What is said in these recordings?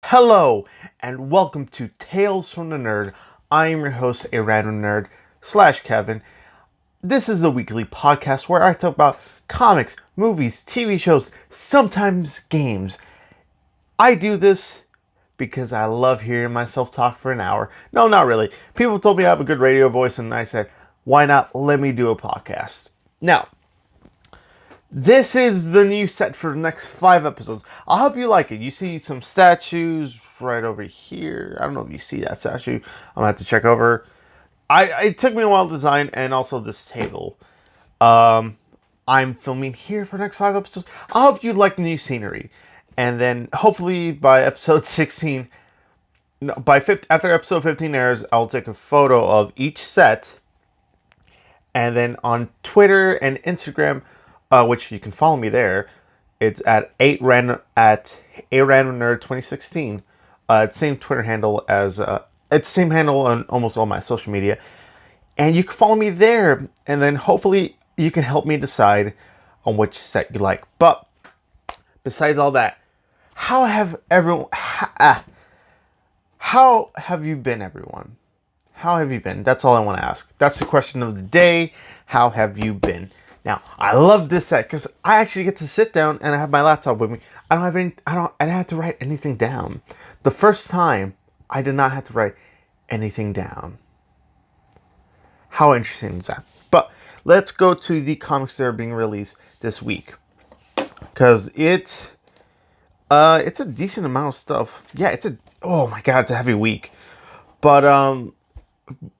Hello, and welcome to Tales from the Nerd. I am your host, a random nerd slash Kevin. This is a weekly podcast where I talk about comics, movies, TV shows, sometimes games. I do this because I love hearing myself talk for an hour. No, not really. People told me I have a good radio voice, and I said, why not let me do a podcast? Now, this is the new set for the next 5 episodes. I hope you like it. You see some statues right over here. I don't know if you see that statue. I'm gonna have to check over. It took me a while to design, and also this table. I'm filming here for the next 5 episodes. I hope you like the new scenery, and then hopefully by episode 16, after episode 15 airs, I'll take a photo of each set, and then on Twitter and Instagram, which you can follow me there. It's at a random nerd 2016. It's same Twitter handle as it's the same handle on almost all my social media, and you can follow me there. And then hopefully you can help me decide on which set you like. But besides all that, how have you been, everyone? How have you been? That's all I want to ask. That's the question of the day. How have you been? Now, I love this set because I actually get to sit down and I have my laptop with me. I don't have to write anything down. The first time, I did not have to write anything down. How interesting is that? But let's go to the comics that are being released this week, because it's a decent amount of stuff. Yeah, oh my god, it's a heavy week. But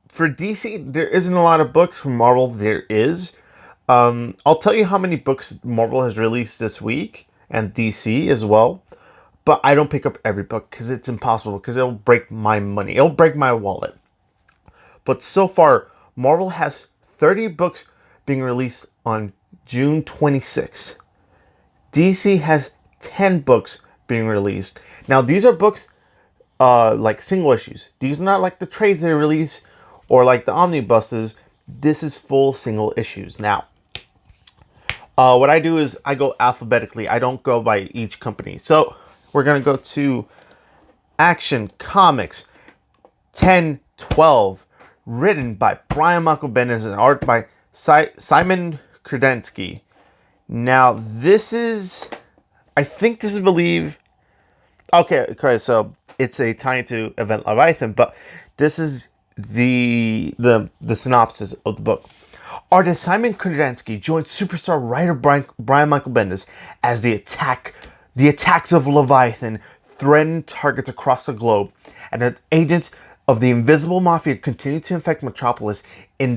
for DC, there isn't a lot of books. For Marvel, there is. I'll tell you how many books Marvel has released this week, and DC as well. But I don't pick up every book because it's impossible, because it'll break my money. It'll break my wallet. But so far, Marvel has 30 books being released on June 26th. DC has 10 books being released. Now, these are books like single issues. These are not like the trades they release or like the omnibuses. This is full single issues. Now, what I do is I go alphabetically. I don't go by each company. So we're going to go to Action Comics 1012, written by Brian Michael Bendis and art by Simon Krudensky. Now, I think this is believe. Okay, so it's a tie to Event Leviathan, but this is the synopsis of the book. Artist Simon Krudensky joins superstar writer Brian Michael Bendis as the attacks of Leviathan threaten targets across the globe, and the agents of the Invisible Mafia continue to infect Metropolis in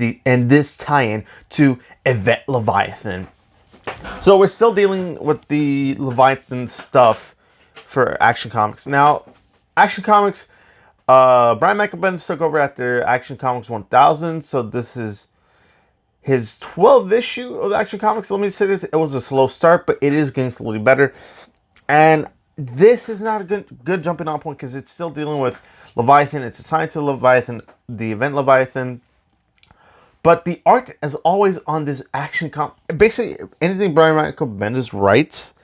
this tie-in to Event Leviathan. So we're still dealing with the Leviathan stuff for Action Comics. Now, Action Comics, Brian Michael Bendis took over after Action Comics 1000, so this is his 12th issue of Action Comics. Let me say this, it was a slow start, but it is getting slowly better. And this is not a good jumping on point, because it's still dealing with Leviathan. It's assigned to Leviathan, the Event Leviathan. But the art, as always, on this Action Comic, basically anything Brian Michael Bendis writes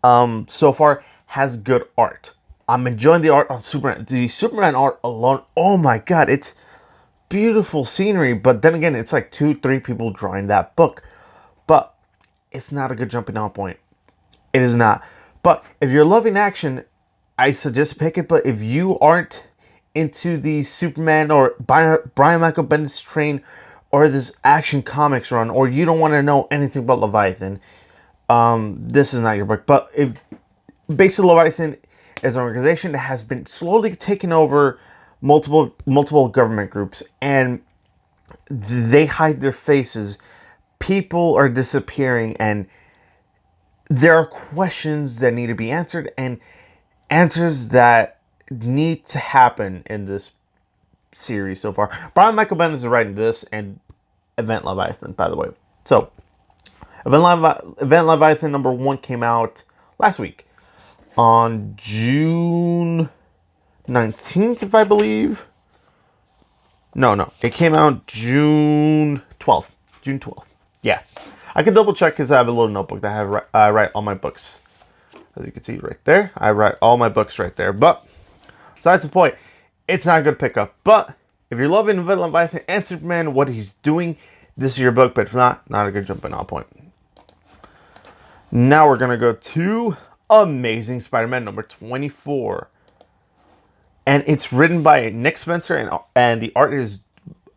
so far has good art. I'm enjoying the art on Superman. The Superman art alone, oh my god, it's beautiful scenery. But then again, it's like 2-3 people drawing that book. But it's not a good jumping on point. It is not. But if you're loving action, I suggest pick it. But if you aren't into the Superman or Brian Michael Bendis train or this Action Comics run, or you don't want to know anything about Leviathan, this is not your book. But basically, Leviathan is an organization that has been slowly taking over multiple government groups, and they hide their faces. People are disappearing, and there are questions that need to be answered, and answers that need to happen in this series so far. Brian Michael Bendis is writing this and Event Leviathan, by the way. So, Event Leviathan number 1 came out last week on June 19th, if I believe. No. It came out June 12th. June 12th. Yeah. I can double check because I have a little notebook that I write all my books As you can see right there, I write all my books right there. But besides the point, it's not a good pickup. But if you're loving Villain Leviathan and Superman, what he's doing, this is your book. But if not a good jumping off point. Now we're going to go to Amazing Spider-Man number 24. And it's written by Nick Spencer, and the art is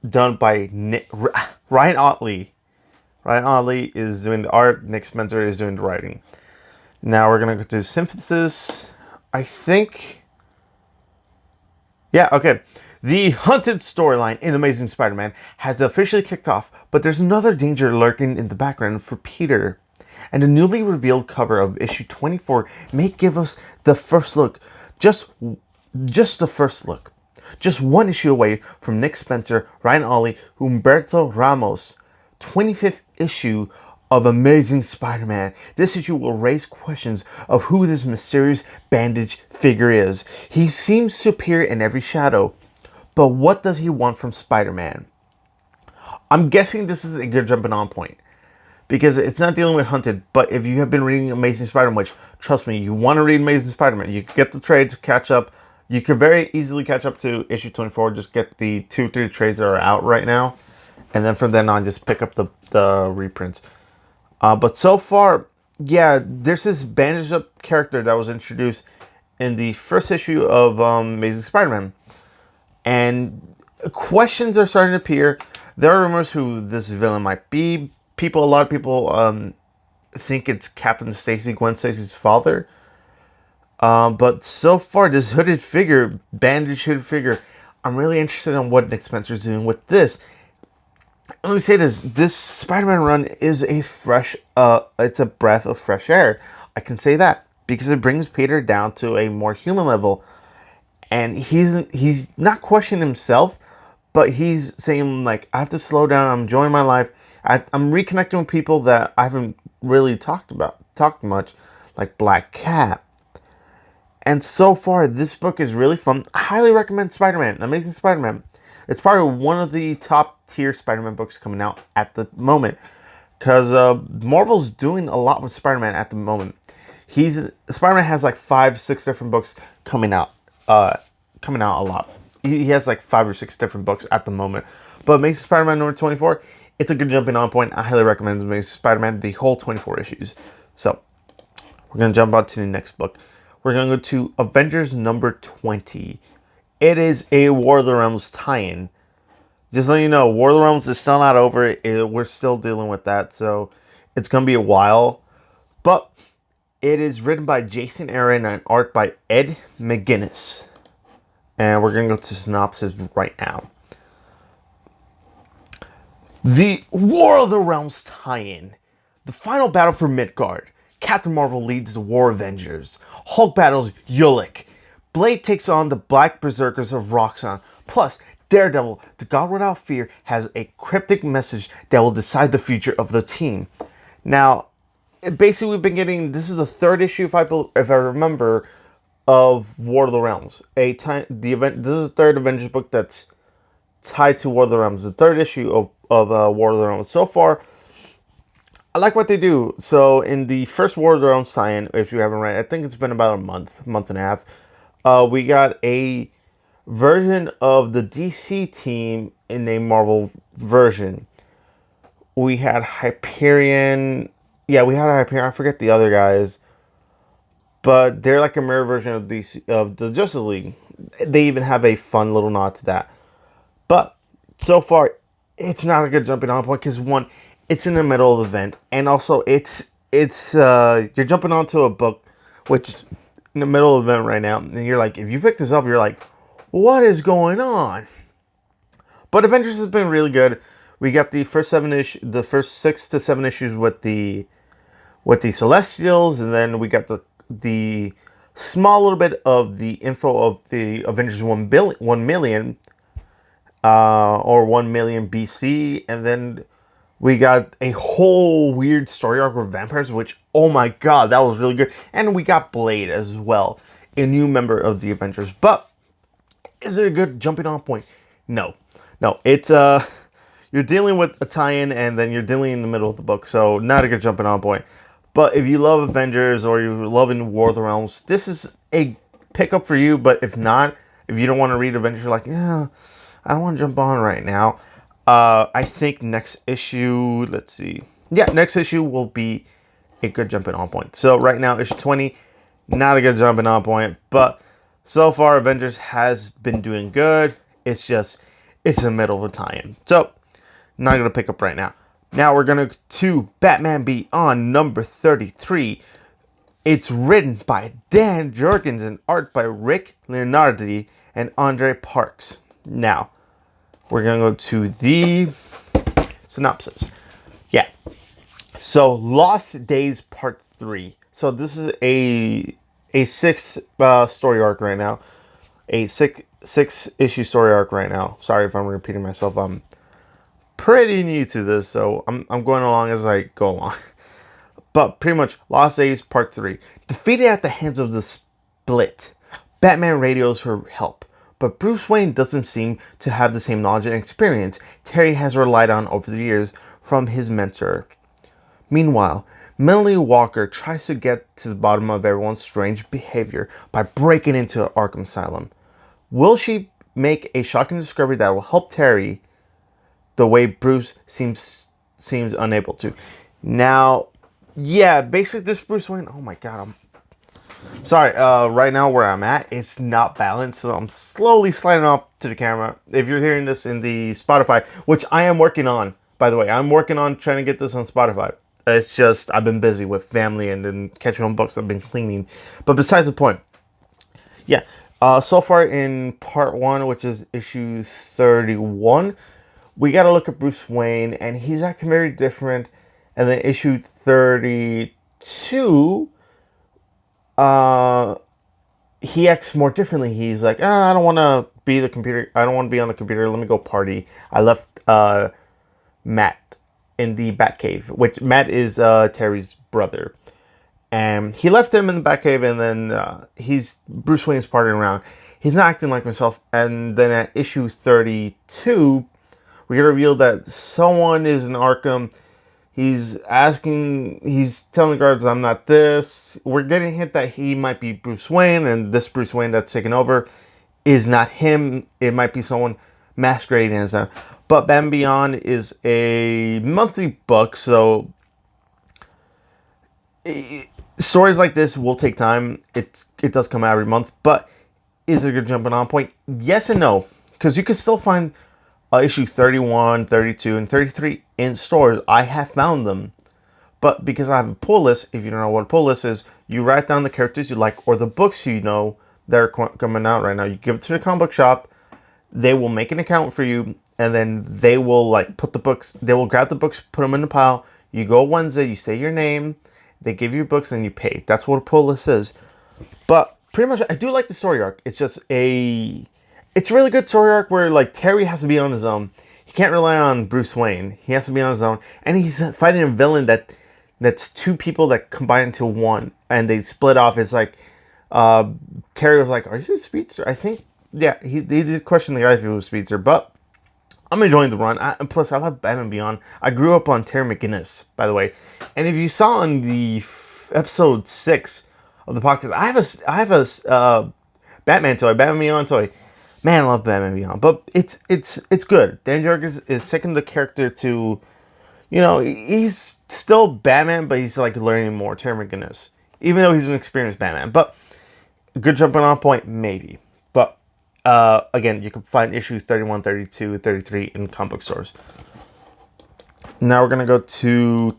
done by Ryan Ottley. Ryan Ottley is doing the art. Nick Spencer is doing the writing. Now we're going to go to synthesis. I think... Yeah, okay. The Hunted storyline in Amazing Spider-Man has officially kicked off, but there's another danger lurking in the background for Peter. And the newly revealed cover of issue 24 may give us the first look. Just the first look. Just one issue away from Nick Spencer, Ryan Ottley, Humberto Ramos' 25th issue of Amazing Spider-Man. This issue will raise questions of who this mysterious bandage figure is. He seems superior in every shadow, but what does he want from Spider-Man? I'm guessing this is a good jumping on point, because it's not dealing with Hunted, but if you have been reading Amazing Spider-Man, which, trust me, you want to read Amazing Spider-Man, you can get the trades, catch up. You can very easily catch up to issue 24, just get the 2-3 trades that are out right now, and then from then on, just pick up the reprints. But so far, yeah, there's this bandaged up character that was introduced in the first issue of Amazing Spider-Man. And questions are starting to appear. There are rumors who this villain might be. A lot of people think it's Captain Stacy, Gwen Stacy's father. But so far, this hooded figure, bandaged hooded figure, I'm really interested in what Nick Spencer's doing with this. Let me say this Spider-Man run is a fresh, it's a breath of fresh air. I can say that, because it brings Peter down to a more human level. And he's not questioning himself, but he's saying, like, I have to slow down, I'm enjoying my life. I'm reconnecting with people that I haven't really talked much, like Black Cat. And so far, this book is really fun. I highly recommend Spider-Man, Amazing Spider-Man. It's probably one of the top tier Spider-Man books coming out at the moment, because Marvel's doing a lot with Spider-Man at the moment. Spider-Man has like 5-6 different books coming out a lot. He has like 5 or 6 different books at the moment. But Amazing Spider-Man number 24, it's a good jumping on point. I highly recommend Amazing Spider-Man, the whole 24 issues. So, we're going to jump on to the next book. We're going to go to Avengers number 20. It is a War of the Realms tie-in. Just letting you know, War of the Realms is still not over. We're still dealing with that, so it's going to be a while. But it is written by Jason Aaron and art by Ed McGuinness. And we're going to go to synopsis right now. The War of the Realms tie-in. The final battle for Midgard. Captain Marvel leads the War Avengers. Hulk battles Ulik. Blade takes on the Black Berserkers of Roxxon. Plus, Daredevil, the God Without Fear, has a cryptic message that will decide the future of the team. Now, basically we've been getting, this is the third issue, if I remember, of War of the Realms. This is the third Avengers book that's tied to War of the Realms. The third issue of War of the Realms. So far, I like what they do. So in the first War of the Realms tie-in, if you haven't read, I think it's been about a month and a half. We got a version of the DC team in a Marvel version. We had Hyperion. Yeah, we had Hyperion. I forget the other guys, but they're like a mirror version of the Justice League. They even have a fun little nod to that. But so far, it's not a good jumping on point because, one, it's in the middle of the event, and also it's you're jumping onto a book which is in the middle of the event right now, and you're like, if you pick this up, you're like, what is going on? But Avengers has been really good. We got the first 6 to 7 issues with the Celestials, and then we got the small little bit of the info of the Avengers 1 million or 1 million BC, and then we got a whole weird story arc with vampires, which, oh my god, that was really good. And we got Blade as well, a new member of the Avengers. But is it a good jumping on point? No. It's you're dealing with a tie-in, and then you're dealing in the middle of the book, so not a good jumping on point. But if you love Avengers or you're loving War of the Realms, this is a pickup for you. But if not, if you don't want to read Avengers, you're like, yeah, I don't want to jump on right now. I think next issue, let's see. Yeah, next issue will be a good jumping on point. So right now, issue 20, not a good jumping on point. But so far, Avengers has been doing good. It's just, it's the middle of a tie-in. So, not going to pick up right now. Now we're going to Batman Beyond number 33. It's written by Dan Jurgens and art by Rick Leonardi and Andre Parks. Now, we're going to go to the synopsis. Yeah. So, Lost Days Part 3. So, this is a 6 story arc right now. A six issue story arc right now. Sorry if I'm repeating myself. I'm pretty new to this, so I'm going along as I go along. But pretty much, Lost Days Part 3. Defeated at the hands of the Split, Batman radios for help. But Bruce Wayne doesn't seem to have the same knowledge and experience Terry has relied on over the years from his mentor. Meanwhile, Melanie Walker tries to get to the bottom of everyone's strange behavior by breaking into Arkham Asylum. Will she make a shocking discovery that will help Terry the way Bruce seems unable to? Now, yeah, basically this Bruce Wayne, oh my god, I'm sorry, right now where I'm at, it's not balanced, so I'm slowly sliding off to the camera. If you're hearing this in the Spotify, which I am working on, by the way, I'm working on trying to get this on Spotify. It's just, I've been busy with family and then catching on books. I've been cleaning. But besides the point, yeah, so far in part 1, which is issue 31, we got to look at Bruce Wayne, and he's acting very different. And then issue 32, he acts more differently. He's like, I don't want to be the computer. I don't want to be on the computer. Let me go party. I left Matt in the Batcave, which Matt is Terry's brother. And he left him in the Batcave, and then Bruce Wayne's partying around. He's not acting like himself. And then at issue 32, we get revealed that someone is in Arkham. He's telling the guards, I'm not this. We're getting hit that he might be Bruce Wayne, and this Bruce Wayne that's taken over is not him. It might be someone masquerading as him. But Batman Beyond is a monthly book, so stories like this will take time. It does come out every month, but is it a good jumping on point? Yes and no, because you can still find issue 31, 32, and 33 in stores. I have found them, but because I have a pull list, if you don't know what a pull list is, you write down the characters you like or the books you know that are coming out right now. You give it to the comic book shop. They will make an account for you, and then they will put the books. They will grab the books, put them in the pile. You go Wednesday, you say your name, they give you books, and you pay. That's what a pull list is. But pretty much, I do like the story arc. It's just it's a really good story arc where Terry has to be on his own. He can't rely on Bruce Wayne. He has to be on his own, and he's fighting a villain that's two people that combine into one, and they split off. It's like Terry was like, "Are you a speedster?" I think. Yeah, he did question the guy if he was a speedster, but I'm enjoying the run. Plus, I love Batman Beyond. I grew up on Terry McGinnis, by the way. And if you saw in the episode 6 of the podcast, I have a Batman toy, Batman Beyond toy. Man, I love Batman Beyond, but it's good. Dan Jurgens is taking the character to, he's still Batman, but he's learning more. Terry McGinnis, even though he's an experienced Batman, but good jumping on point, maybe. But again, you can find issue 31, 32, 33 in comic book stores. Now we're gonna go to,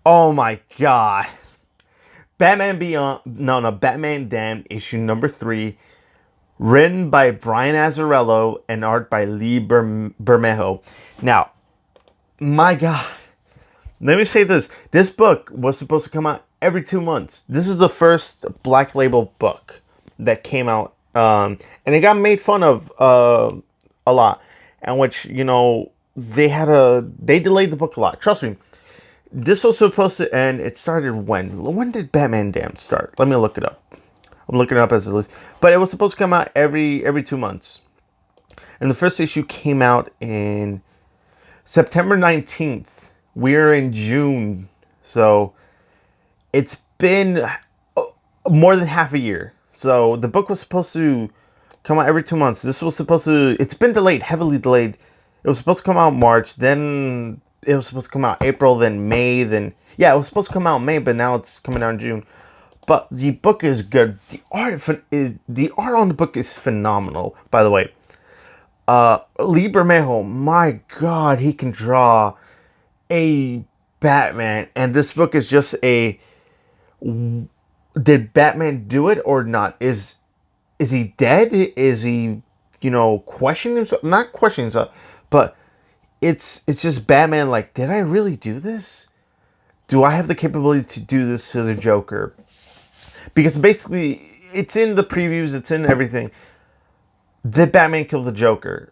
oh my god, Batman Damned issue number 3, written by Brian Azzarello and art by Lee Bermejo. Now, my god, let me say this. This book was supposed to come out every 2 months. This is the first Black Label book that came out, and it got made fun of a lot, and which they delayed the book a lot. Trust me, this was supposed to end. It started when did Batman Damned start? Let me look it up. I'm looking it up as a list, but it was supposed to come out every 2 months, and the first issue came out in September 19th, We're in June, so it's been more than half a year. So the book was supposed to come out every 2 months. This was supposed to... It's been delayed, heavily delayed. It was supposed to come out March, then it was supposed to come out April, then May, then... Yeah, it was supposed to come out in May, but now it's coming out in June. But the book is good. The art on the book is phenomenal, by the way. Lee Bermejo, my God, he can draw a Batman. And this book is just a... Did Batman do it or not? Is he dead? Is he, questioning himself? Not questioning himself, but it's just Batman like, did I really do this? Do I have the capability to do this to the Joker? Because basically, it's in the previews, it's in everything. Did Batman kill the Joker?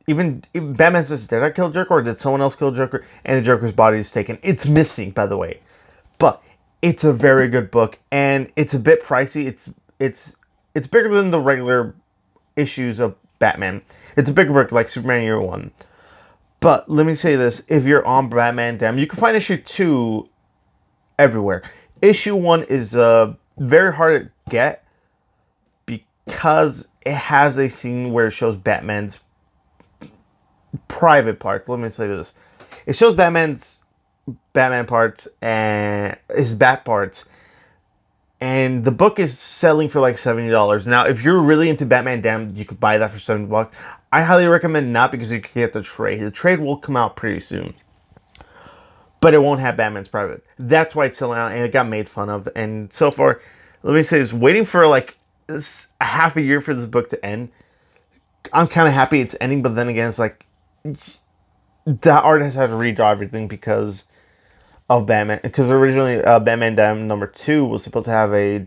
Even Batman says, did I kill the Joker or did someone else kill the Joker? And the Joker's body is taken. It's missing, by the way. But it's a very good book, and it's a bit pricey. It's bigger than the regular issues of Batman. It's a bigger book like Superman Year One. But let me say this: if you're on Batman Damn, you can find issue 2 everywhere. Issue 1 is very hard to get because it has a scene where it shows Batman's private parts. Let me say this: it shows Batman's Batman parts and his Bat parts, and the book is selling for like $70. Now, if you're really into Batman Damned, you could buy that for $70. I highly recommend not, because you can get the trade. The trade will come out pretty soon, but it won't have Batman's private. That's why it's selling out, and it got made fun of. And so far, let me say this: waiting for like a half a year for this book to end, I'm kind of happy it's ending. But then again, it's like the artist had to redraw everything because of Batman. Because originally, Batman Damned number 2 was supposed to have a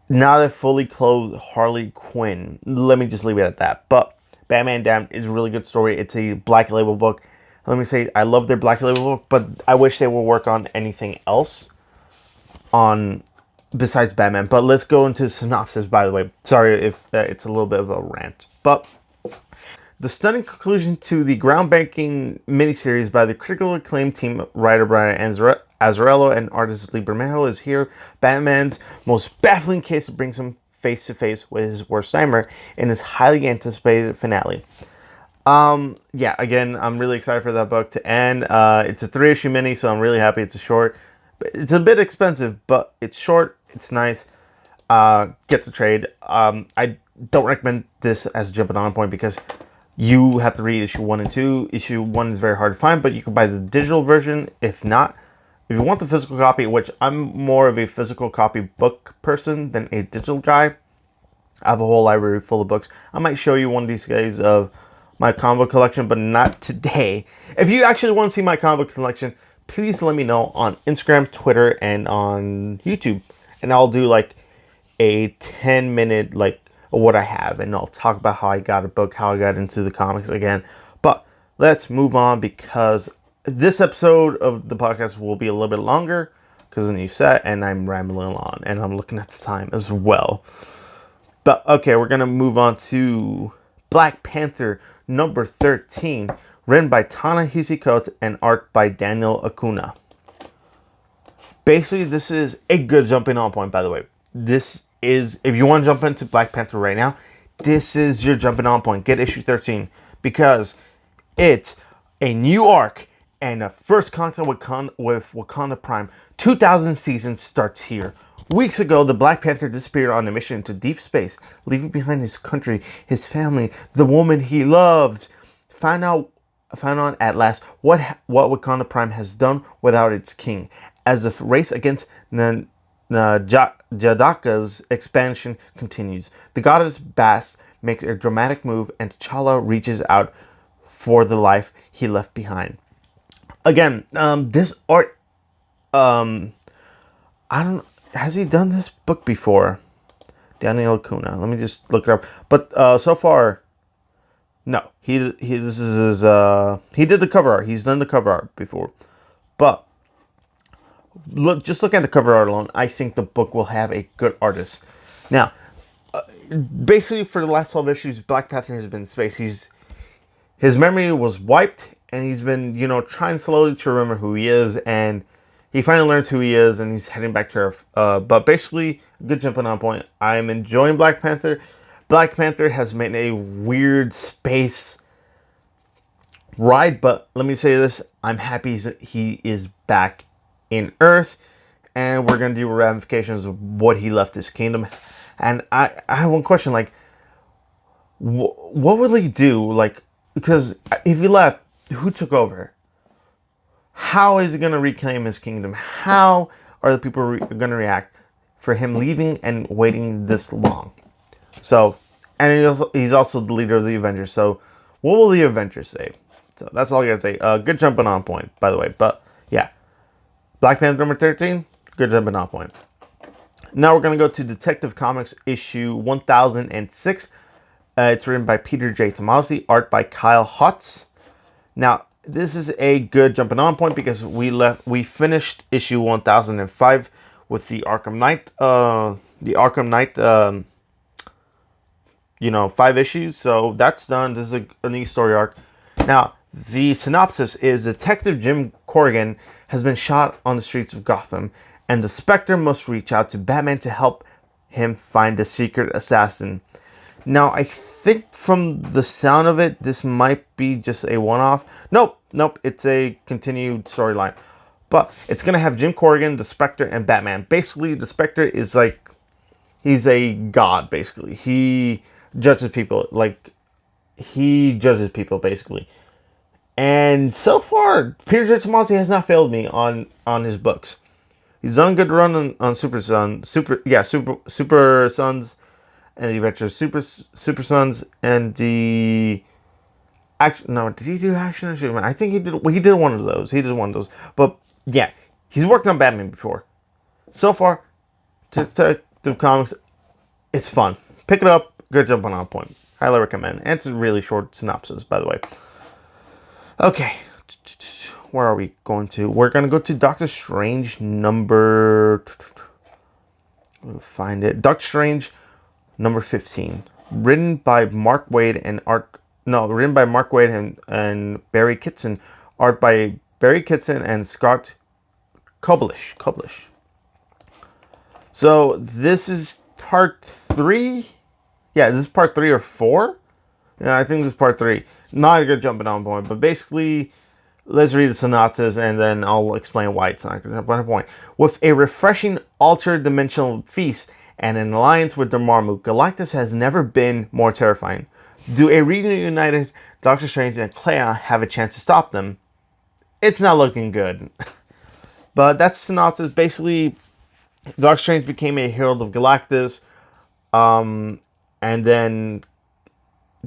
not a fully clothed Harley Quinn. Let me just leave it at that. But Batman Damned is a really good story. It's a Black Label book. Let me say, I love their Black Label book, but I wish they would work on anything else besides Batman. But let's go into the synopsis, by the way. Sorry if it's a little bit of a rant. But the stunning conclusion to the groundbreaking miniseries by the critically acclaimed team writer Brian Azzarello and artist Lee Bermejo is here. Batman's most baffling case brings him face to face with his worst nightmare in his highly anticipated finale. Yeah, again, I'm really excited for that book to end. It's a 3-issue mini, so I'm really happy it's a short. It's a bit expensive, but it's short. It's nice. Get the trade. I don't recommend this as a jumping on point because you have to read issue 1 and 2. Issue 1 is very hard to find, but you can buy the digital version. If not, if you want the physical copy, which I'm more of a physical copy book person than a digital guy. I have a whole library full of books. I might show you one of these days of my comic book collection, but not today. If you actually want to see my comic book collection, please let me know on Instagram, Twitter, and on YouTube. And I'll do like a 10-minute like what I have, and I'll talk about how I got a book, how I got into the comics again. But let's move on, because this episode of the podcast will be a little bit longer because of the new set, and I'm rambling on, and I'm looking at the time as well. But okay, we're gonna move on to Black Panther number 13, written by Ta-Nehisi Coates and art by Daniel Acuna. Basically, this is a good jumping on point, by the way. This is, if you want to jump into Black Panther right now, this is your jumping on point. Get issue 13, because it's a new arc and a first contact with Wakanda Prime. 2000 season starts here. Weeks ago, the Black Panther disappeared on a mission into deep space, leaving behind his country, his family, the woman he loved. Found out at last what Wakanda Prime has done without its king, as the race against Jadaka's expansion continues. The goddess Bast makes a dramatic move, and T'Challa reaches out for the life he left behind. Again, this art, has he done this book before? Daniel Acuna. Let me just look it up. But so far, no. He did the cover art. He's done the cover art before. But just look at the cover art alone, I think the book will have a good artist. Now, basically for the last 12 issues, Black Panther has been in space. His memory was wiped, and he's been, trying slowly to remember who he is, and he finally learns who he is, and he's heading back to Earth. But basically, good jumping on point. I'm enjoying Black Panther. Black Panther has made a weird space ride, but let me say this: I'm happy he is back in Earth, and we're gonna do ramifications of what he left his kingdom. And I have one question: like, what will he do? Like, because if he left, who took over? How is he gonna reclaim his kingdom? How are the people gonna react for him leaving and waiting this long? So, and he's also the leader of the Avengers. So, what will the Avengers say? So that's all I gotta say. Good jumping on point, by the way. But yeah, Black Panther number 13. Good jumping on point. Now we're gonna go to Detective Comics issue 1006. It's written by Peter J. Tomasi, art by Kyle Hotz. Now this is a good jumping on point because we finished issue 1005 with the Arkham Knight. 5 issues. So that's done. This is a new story arc. Now, the synopsis is Detective Jim Corrigan has been shot on the streets of Gotham, and the Spectre must reach out to Batman to help him find the secret assassin. Now, I think from the sound of it, this might be just a one-off. Nope, it's a continued storyline. But it's going to have Jim Corrigan, the Spectre, and Batman. Basically, the Spectre is like, he's a god, basically. He judges people, basically. And so far, Peter J. Tomasi has not failed me on his books. He's done a good run on Super Sons, Super Sons, and the Adventures Super Sons, and the action. No, did he do Action or Superman? I think he did. Well, he did one of those. But yeah, he's worked on Batman before. So far, Detective Comics, it's fun. Pick it up. Good jumping on point. Highly recommend. And it's a really short synopsis, by the way. Okay, where are we going to? We're going to go to Doctor Strange number... Find it. Doctor Strange number 15. Written by Mark Waid and Barry Kitson. Art by Barry Kitson and Scott Koblish. So, this is part 3? Yeah, this is part 3 or 4? Yeah, I think this is part 3. Not a good jumping on point, but basically, let's read the synopsis and then I'll explain why it's not a good jumping on point. With a refreshing alter-dimensional feast and an alliance with Dormammu, Galactus has never been more terrifying. Do a reunited Doctor Strange and Clea have a chance to stop them? It's not looking good. But that's the synopsis. Basically, Doctor Strange became a herald of Galactus, and then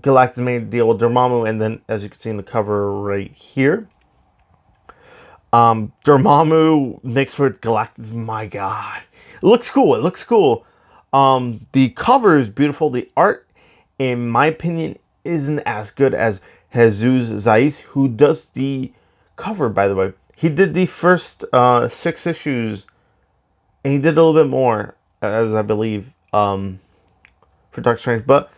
Galactus made a deal with Dormammu, and then, as you can see in the cover right here, Dormammu mixed with Galactus. My God, it looks cool. The cover is beautiful. The art, in my opinion, isn't as good as Jesus Zais, who does the cover. By the way, he did the first 6 issues, and he did a little bit more, as I believe, for Doctor Strange, but.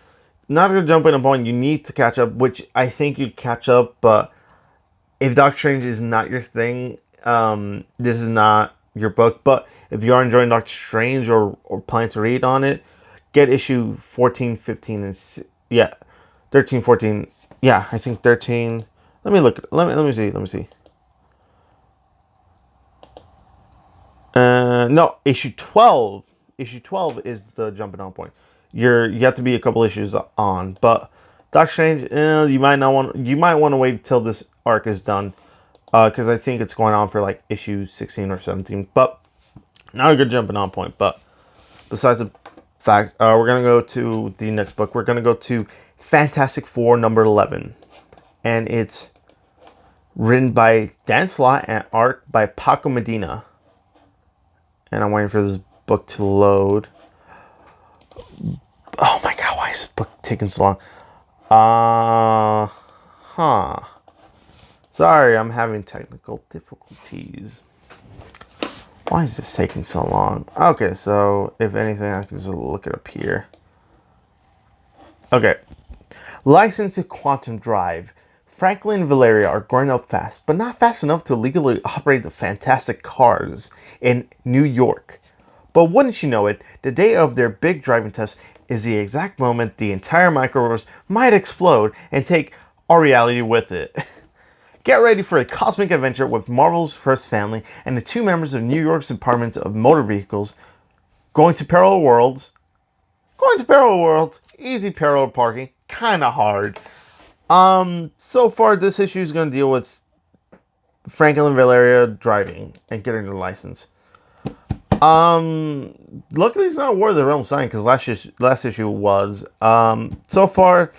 Not going to jump in upon, you need to catch up, which I think you'd catch up, but if Doctor Strange is not your thing, this is not your book. But if you are enjoying Doctor Strange or planning to read on it, get issue 14, 15, and 13, 14. Yeah, I think 13. Let me look. Let me see. No, issue 12. Issue 12 is the jumping on point. You have to be a couple issues on, but Doctor Strange, you might want to wait till this arc is done, because I think it's going on for like issue 16 or 17. But not a good jumping on point. But besides the fact, we're gonna go to the next book. We're gonna go to Fantastic Four number 11, and it's written by Dan Slott and art by Paco Medina. And I'm waiting for this book to load. Oh my God, why is this book taking so long? Sorry, I'm having technical difficulties. Why is this taking so long? Okay, so if anything, I can just look it up here. Okay. Licensed to Quantum Drive, Franklin and Valeria are growing up fast, but not fast enough to legally operate the fantastic cars in New York. But wouldn't you know it, the day of their big driving test is the exact moment the entire microverse might explode and take our reality with it. Get ready for a cosmic adventure with Marvel's first family and the two members of New York's Department of Motor Vehicles going to parallel worlds. Easy parallel parking, kinda hard. So far this issue is going to deal with Franklin and Valeria driving and getting their license. Luckily it's not War of the Realm sign because last issue was. So far,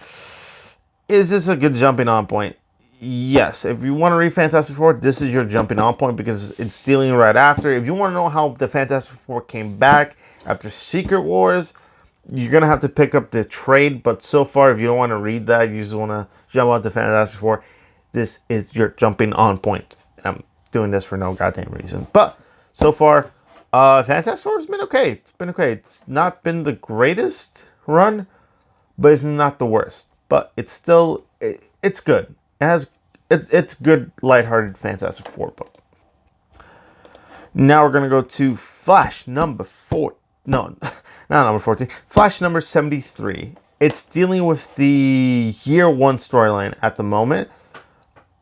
is this a good jumping on point? Yes. If you want to read Fantastic Four, this is your jumping on point because it's dealing right after. If you want to know how the Fantastic Four came back after Secret Wars, you're going to have to pick up the trade. But so far, if you don't want to read that, you just want to jump out to Fantastic Four, this is your jumping on point. I'm doing this for no goddamn reason. But so far, Fantastic Four has been okay. It's been okay. It's not been the greatest run, but it's not the worst. But it's still, it's good. It's good, lighthearted Fantastic Four book. Now we're gonna go to Flash number 4. No, not number 14. Flash number 73. It's dealing with the year 1 storyline at the moment.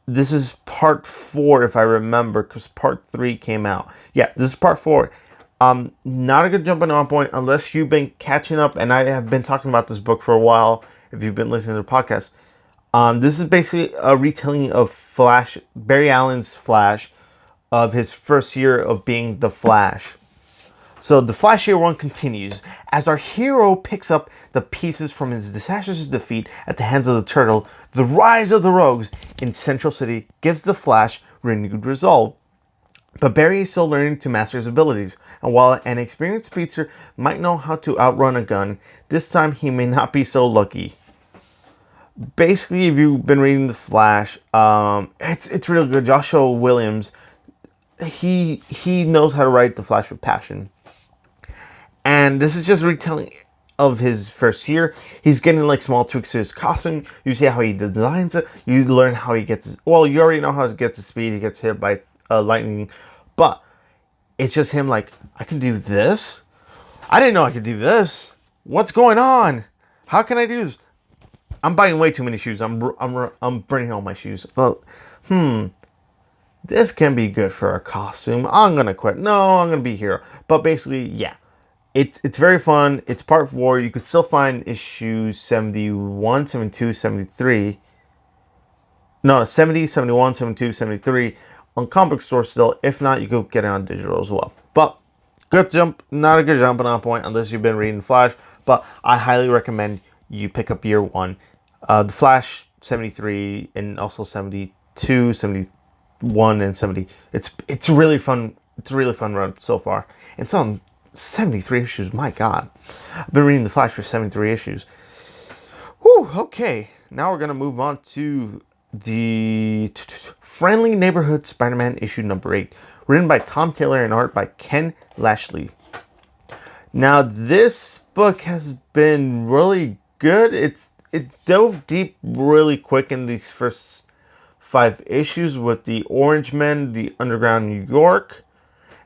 This is part 4, if I remember, because part 3 came out. Yeah, this is part 4. Not a good jumping on point unless you've been catching up, and I have been talking about this book for a while. If you've been listening to the podcast. This is basically a retelling of Flash, Barry Allen's Flash, of his first year of being the Flash. So the Flash year 1 continues as our hero picks up the pieces from his disastrous defeat at the hands of the Turtle. The rise of the Rogues in Central City gives the Flash renewed resolve. But Barry is still learning to master his abilities, and while an experienced speedster might know how to outrun a gun, this time he may not be so lucky. Basically, if you've been reading The Flash, it's really good. Joshua Williams, he knows how to write The Flash with passion. And this is just retelling of his first year. He's getting like small tweaks to his costume. You see how he designs it. You learn how he gets his, well, you already know how he gets his speed. He gets hit by lightning. But it's just him like, I can do this? I didn't know I could do this. What's going on? How can I do this? I'm buying way too many shoes. I'm burning all my shoes. Well, this can be good for a costume. I'm gonna quit. No, I'm gonna be here. But basically, yeah, it's very fun. It's part 4. You can still find issues 71, 72, 73. No, 70, 71, 72, 73 on comic store still. If not, you go get it on digital as well. But good jump, not a good jumping on point unless you've been reading Flash. But I highly recommend you pick up year 1. The Flash 73 and also 72, 71 and 70. It's really fun. It's a really fun run so far. It's on 73 issues. My God, I've been reading The Flash for 73 issues. Whew, okay, now we're gonna move on to the Friendly Neighborhood Spider-Man issue number 8, written by Tom Taylor and art by Ken Lashley. Now this book has been really good. It dove deep really quick in these first 5 issues with the Orange Men, the Underground New York,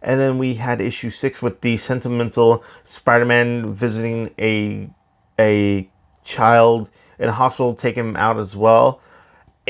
and then we had issue 6 with the sentimental Spider-Man visiting a child in a hospital, taking him out as well.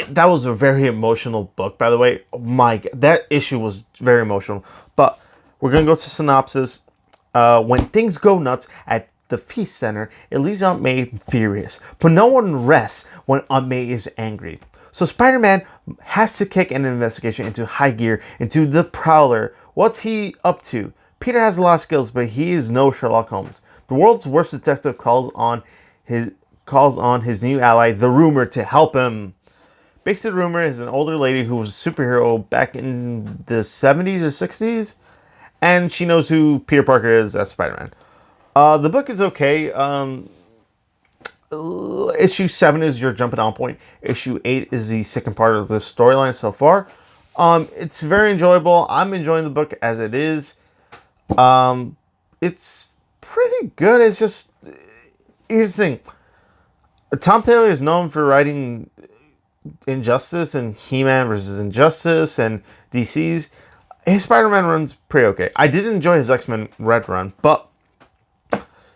That was a very emotional book, by the way. Oh my God, that issue was very emotional. But we're gonna go to synopsis. When things go nuts at the Feast Center, it leaves Aunt May furious. But no one rests when Aunt May is angry. So Spider-Man has to kick an investigation into high gear, into the Prowler. What's he up to? Peter has a lot of skills, but he is no Sherlock Holmes. The world's worst detective calls on his new ally, the Rumor, to help him. Basically, the Rumor is an older lady who was a superhero back in the 70s or 60s. And she knows who Peter Parker is as Spider-Man. The book is okay. Issue 7 is your jumping on point. Issue 8 is the second part of the storyline so far. It's very enjoyable. I'm enjoying the book as it is. It's pretty good. It's just, here's the thing. Tom Taylor is known for writing Injustice and He-Man versus Injustice and DC's, his Spider-Man run's pretty okay. I did enjoy his X-Men Red run, but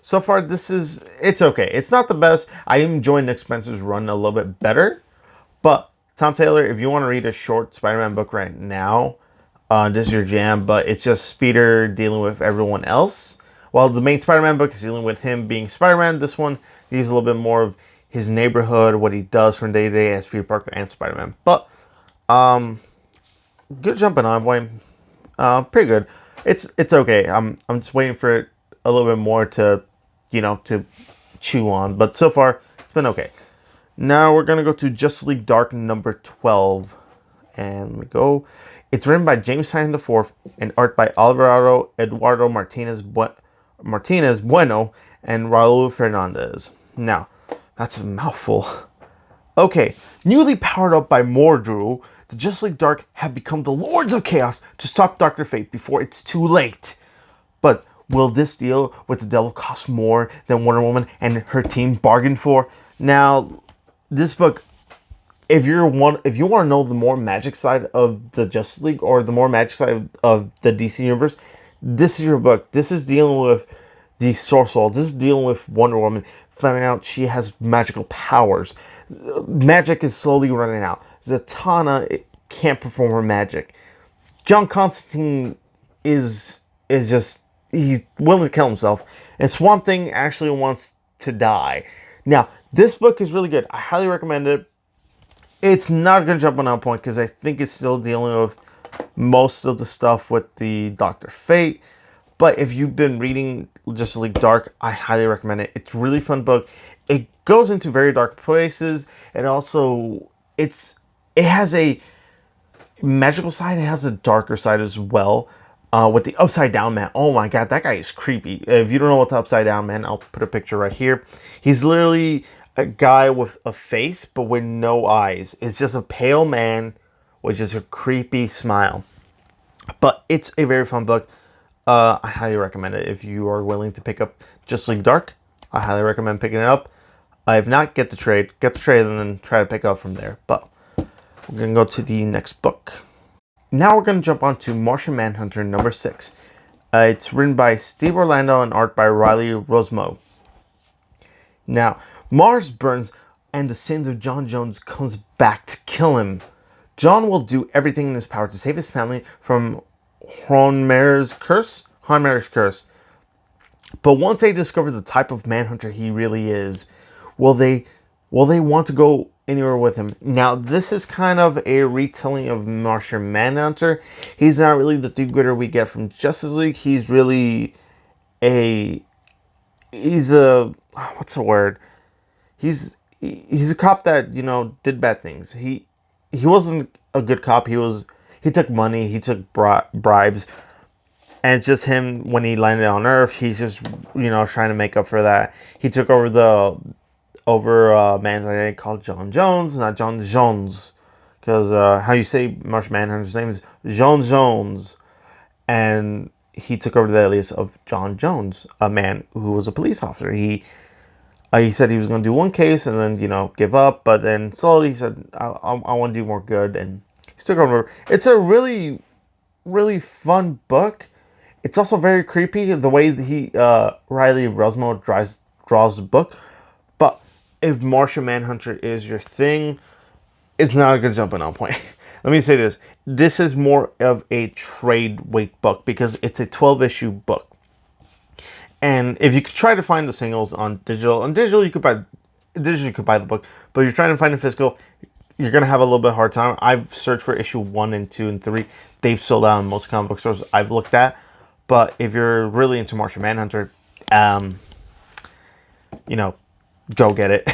so far it's okay. It's not the best. I am enjoying Nick Spencer's run a little bit better, but Tom Taylor, if you want to read a short Spider-Man book right now, this is your jam, but it's just Peter dealing with everyone else. While the main Spider-Man book is dealing with him being Spider-Man, this one needs a little bit more of his neighborhood, what he does from day to day as Peter Parker and Spider-Man. But good jumping on point. Pretty good. It's okay. I'm just waiting for it a little bit more to chew on. But so far, it's been okay. Now we're gonna go to Justice League Dark number 12, and we go. It's written by James Tynion IV and art by Eduardo Martinez Bueno and Raul Fernandez. Now, that's a mouthful. Okay, newly powered up by Mordru, the Justice League Dark have become the Lords of Chaos to stop Dr. Fate before it's too late. But will this deal with the devil cost more than Wonder Woman and her team bargained for? Now, this book, if you want to know the more magic side of the Justice League or the more magic side of the DC universe, this is your book. This is dealing with the Sorcerer. This is dealing with Wonder Woman, finding out she has magical powers. Magic is slowly running out. Zatanna can't perform her magic. John Constantine is just, he's willing to kill himself. And Swamp Thing actually wants to die. Now, this book is really good. I highly recommend it. It's not going to jump on that point because I think it's still dealing with most of the stuff with the Dr. Fate. But if you've been reading Justice League Dark, I highly recommend it. It's a really fun book. It goes into very dark places. And also, it has a magical side. It has a darker side as well. With the Upside Down Man. Oh my god, that guy is creepy. If you don't know what the Upside Down Man, I'll put a picture right here. He's literally a guy with a face, but with no eyes. It's just a pale man with just a creepy smile. But it's a very fun book. I highly recommend it. If you are willing to pick up Justice League Dark, I highly recommend picking it up. If not, get the trade. Get the trade and then try to pick up from there. But we're going to go to the next book. Now we're going to jump on to Martian Manhunter number 6. It's written by Steve Orlando and art by Riley Rossmo. Now, Mars burns and the sins of John Jones comes back to kill him. John will do everything in his power to save his family from Hanmer's curse. But once they discover the type of manhunter he really is, will they want to go anywhere with him? Now, this is kind of a retelling of Martian Manhunter. He's not really the do-gooder we get from Justice League. He's really he's a cop that, did bad things. He wasn't a good cop. He took money, he took bribes. And it's just him when he landed on Earth, he's just, trying to make up for that. He took over a man's identity called John Jones, not John Jones. Because how you say Martian Manhunter's name is John Jones. And he took over the alias of John Jones, a man who was a police officer. He said he was going to do one case and then, give up. But then slowly he said, I want to do more good. And he took over. It's a really, really fun book. It's also very creepy, the way that Riley Rossmo draws the book. But if Martian Manhunter is your thing, it's not a good jumping on point. Let me say this. This is more of a trade weight book because it's a 12-issue book. And if you could try to find the singles on digital, you could buy the book. But if you're trying to find a physical, you're going to have a little bit hard time. I've searched for issue 1 and 2 and 3. They've sold out in most comic book stores I've looked at. But if you're really into Martian Manhunter, go get it.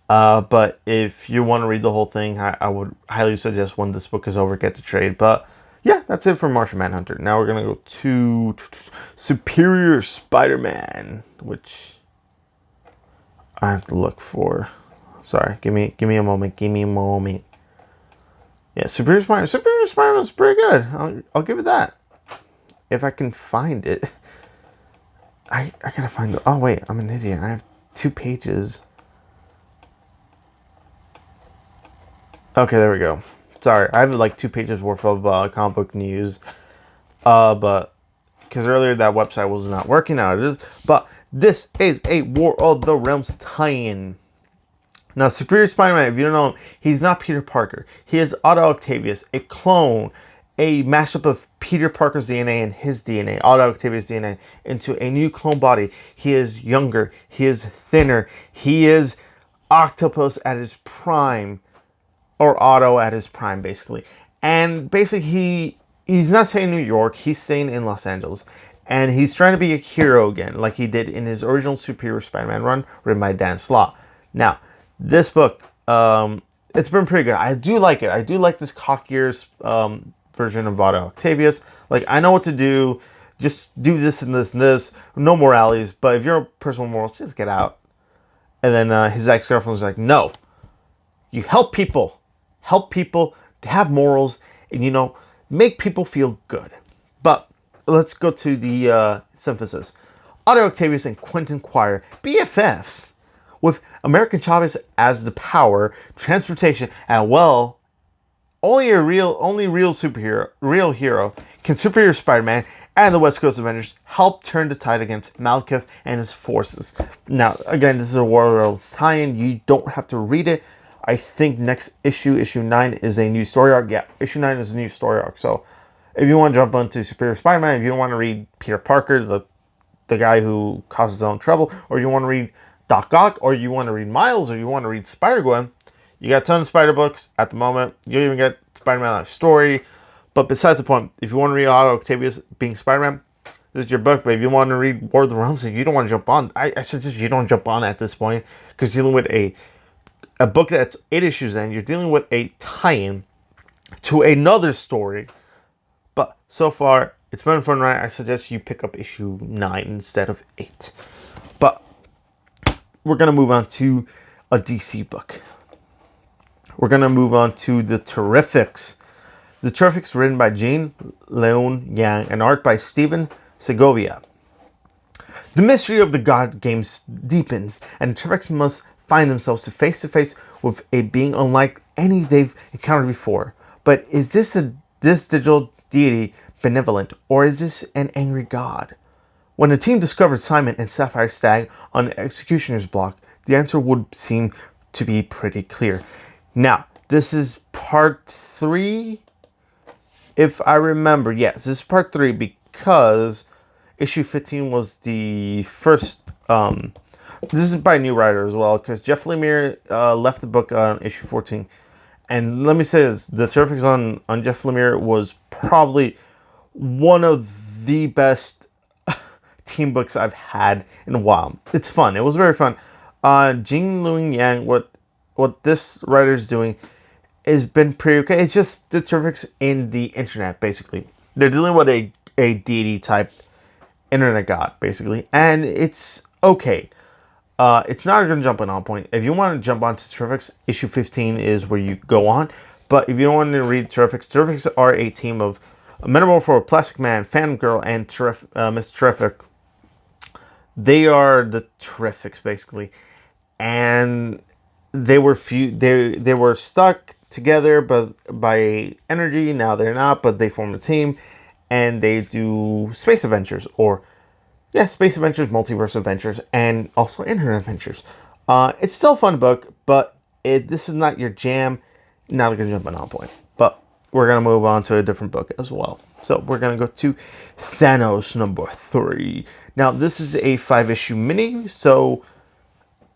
But if you want to read the whole thing, I would highly suggest when this book is over, get the trade. But yeah, that's it for Martian Manhunter. Now we're going to go to Superior Spider-Man, which I have to look for. Sorry, give me a moment. Yeah, Superior Spider-Man is pretty good. I'll give it that. If I can find it. I gotta find it. Oh, wait. I'm an idiot. I have 2 pages. Okay, there we go. Sorry, I have like 2 pages worth of comic book news. But because earlier that website was not working, now it is. But this is a War of the Realms tie-in. Now, Superior Spider-Man, if you don't know him, he's not Peter Parker. He is Otto Octavius, a clone, a mashup of Peter Parker's DNA and his DNA, Otto Octavius' DNA, into a new clone body. He is younger. He is thinner. He is Octopus at his prime, or Otto at his prime, basically. And basically, he's not staying in New York. He's staying in Los Angeles. And he's trying to be a hero again, like he did in his original Superior Spider-Man run, written by Dan Slott. Now, this book, it's been pretty good. I do like it. I do like this cockier version of Otto Octavius. Like, I know what to do. Just do this and this and this. No moralities. But if you're a person with morals, just get out. And then his ex-girlfriend was like, no. You help people. Help people to have morals and, you know, make people feel good. But let's go to the synthesis. Otto Octavius and Quentin Quire, BFFs. With American Chavez as the power, transportation, and well, only real hero can Superior Spider-Man and the West Coast Avengers help turn the tide against Malekith and his forces. Now, again, this is a Warlords tie-in. You don't have to read it. I think next issue 9, is a new story arc. Yeah, issue 9 is a new story arc. So, if you want to jump onto Superior Spider-Man, if you don't want to read Peter Parker, the guy who causes his own trouble, or you want to read Doc Ock, or you want to read Miles, or you want to read Spider-Gwen, you got a ton of Spider books at the moment. You even get Spider-Man Life Story. But besides the point, if you want to read Otto Octavius being Spider-Man, this is your book. But if you want to read War of the Realms, if you don't want to jump on, I suggest you don't jump on at this point, because you're dealing with a book that's 8 issues in. You're dealing with a tie-in to another story. But so far, it's been a fun ride. I suggest you pick up issue 9 instead of 8. But we're going to move on to a DC book. We're going to move on to The Terrifics. The Terrifics, written by Gene Luen Yang and art by Steven Segovia. The mystery of the God Games deepens, and the Terrifics must find themselves face to face with a being unlike any they've encountered before. But is this digital deity benevolent, or is this an angry god? When the team discovered Simon and Sapphire Stag on the Executioner's block, the answer would seem to be pretty clear. Now, this is part 3, if I remember. Yes, this is part 3 because issue 15 was the first. This is by a new writer as well, because Jeff Lemire left the book on issue 14. And let me say this, The Terrifics on Jeff Lemire was probably one of the best team books I've had in a while. It's fun. It was very fun. Gene Luen Yang, what this writer's doing has been pretty okay. It's just the Terrifics in the internet, basically. They're dealing with a deity type internet god, basically. And it's okay. It's not a good jumping on point. If you want to jump onto Terrifics, issue 15 is where you go on. But if you don't want to read Terrifics are a team of Metamorpho, Plastic Man, Phantom Girl, and Mr. Terrific. They are the Terrifics, basically. And they were they were stuck together but by energy. Now they're not, but they form a team. And they do space adventures, space adventures, multiverse adventures, and also internet adventures. It's still a fun book, but this is not your jam. Not a good jumping on point. But we're going to move on to a different book as well. So we're going to go to Thanos number 3. Now, this is a 5-issue mini, so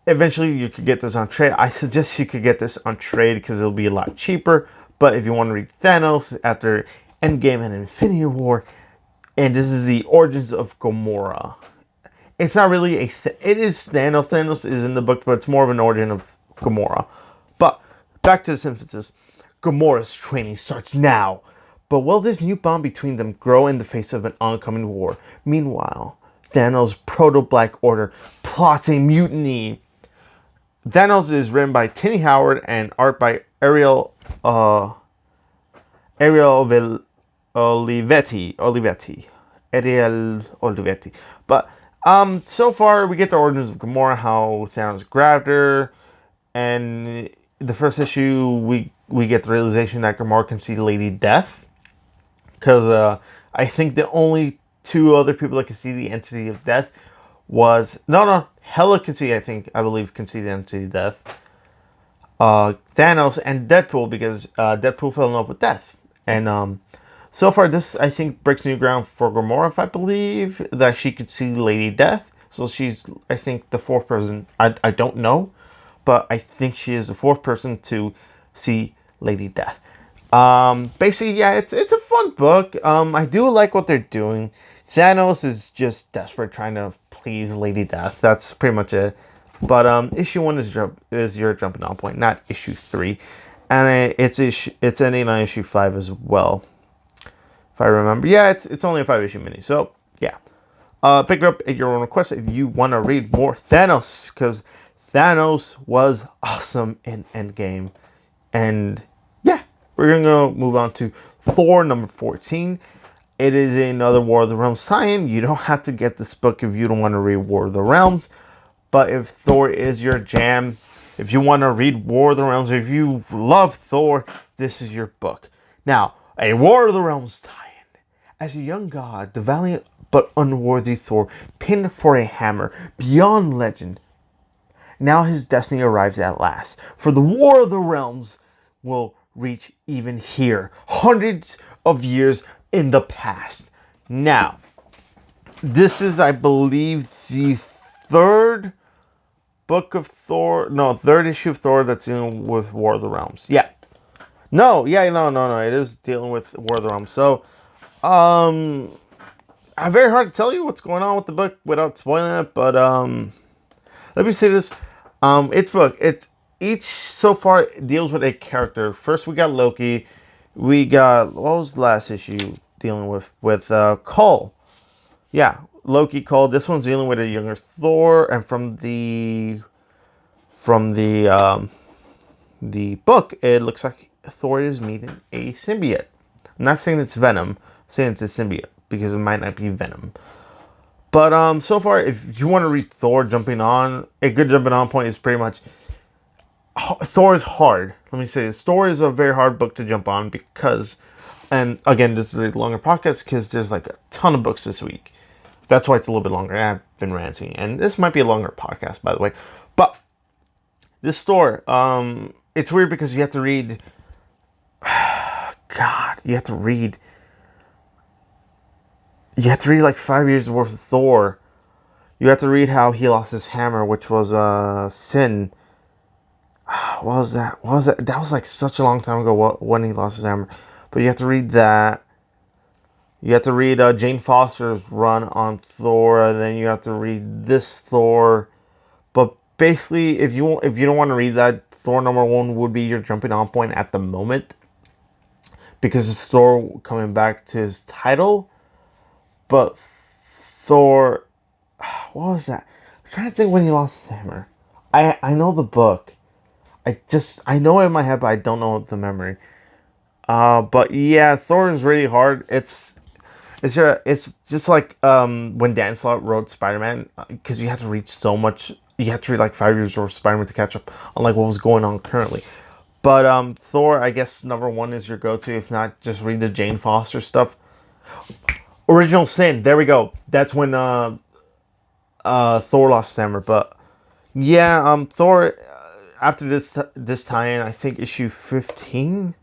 eventually you could get this on trade. I suggest you could get this on trade because it'll be a lot cheaper. But if you want to read Thanos after Endgame and Infinity War, and this is the origins of Gamora. It's not really it is Thanos. Thanos is in the book, but it's more of an origin of Gamora. But back to the synthesis. Gamora's training starts now. But will this new bond between them grow in the face of an oncoming war? Meanwhile, Thanos' Proto-Black Order plots a mutiny. Thanos is written by Tini Howard and art by Ariel Olivetti. But so far we get the origins of Gamora, how Thanos grabbed her, and the first issue we we get the realization that Gamora can see Lady Death, because I think the only two other people that can see the entity of death was Hela can see, I believe can see the entity of death. Thanos and Deadpool, because Deadpool fell in love with death. And so far this, I think, breaks new ground for Gamora, if I believe that she could see Lady Death. So she's, I think, the fourth person. I don't know, but I think she is the fourth person to see Lady Death. Basically, yeah, it's a fun book. I do like what they're doing. Thanos is just desperate trying to please Lady Death. That's pretty much it. But issue 1 is your jumping on point, not issue 3, and it's ending on issue 5 as well, if I remember. Yeah, it's only a 5-issue mini, so yeah. Pick it up at your own request if you want to read more Thanos, because Thanos was awesome in Endgame. And yeah, we're gonna go move on to Thor number 14. It is another War of the Realms tie-in. You don't have to get this book if you don't want to read War of the Realms. But if Thor is your jam, if you want to read War of the Realms, if you love Thor, this is your book. Now, a War of the Realms tie-in. As a young god, the valiant but unworthy Thor, pinned for a hammer beyond legend. Now his destiny arrives at last. For the War of the Realms will reach even here, hundreds of years in the past. Now, this is, I believe, the third issue of Thor that's dealing with War of the Realms. Yeah. No. It is dealing with War of the Realms. So, very hard to tell you what's going on with the book without spoiling it. But let me say this: each so far deals with a character. First, we got Loki. We got, what was the last issue dealing with Cole? Yeah, Loki, Cole. This one's dealing with a younger Thor, and from the book, it looks like Thor is meeting a symbiote. I'm not saying it's Venom. I'm saying it's a symbiote because it might not be Venom. But so far, if you want to read Thor jumping on, a good jumping on point is pretty much Thor is hard. Let me say this: Thor is a very hard book to jump on because, and again, this is a longer podcast because there's like a ton of books this week. That's why it's a little bit longer. I've been ranting, and this might be a longer podcast, by the way. But this Thor, it's weird because you have to read. God, you have to read like 5 years worth of Thor. You have to read how he lost his hammer, which was Sin. What was that? That was like such a long time ago when he lost his hammer. But you have to read that. You have to read Jane Foster's run on Thor, and then you have to read this Thor. But basically, if you don't want to read that, Thor number 1 would be your jumping on point at the moment, because it's Thor coming back to his title. But Thor, what was that? I'm trying to think when he lost his hammer. I know the book. I know it in my head, but I don't know the memory. But yeah, Thor is really hard. It's just like when Dan Slott wrote Spiderman, because you have to read so much. You have to read like 5 years worth of Spiderman to catch up on like what was going on currently. But Thor, I guess number 1 is your go-to. If not, just read the Jane Foster stuff. Original Sin. There we go. That's when Thor lost hammer. But yeah, Thor. After this tie-in, I think issue 15.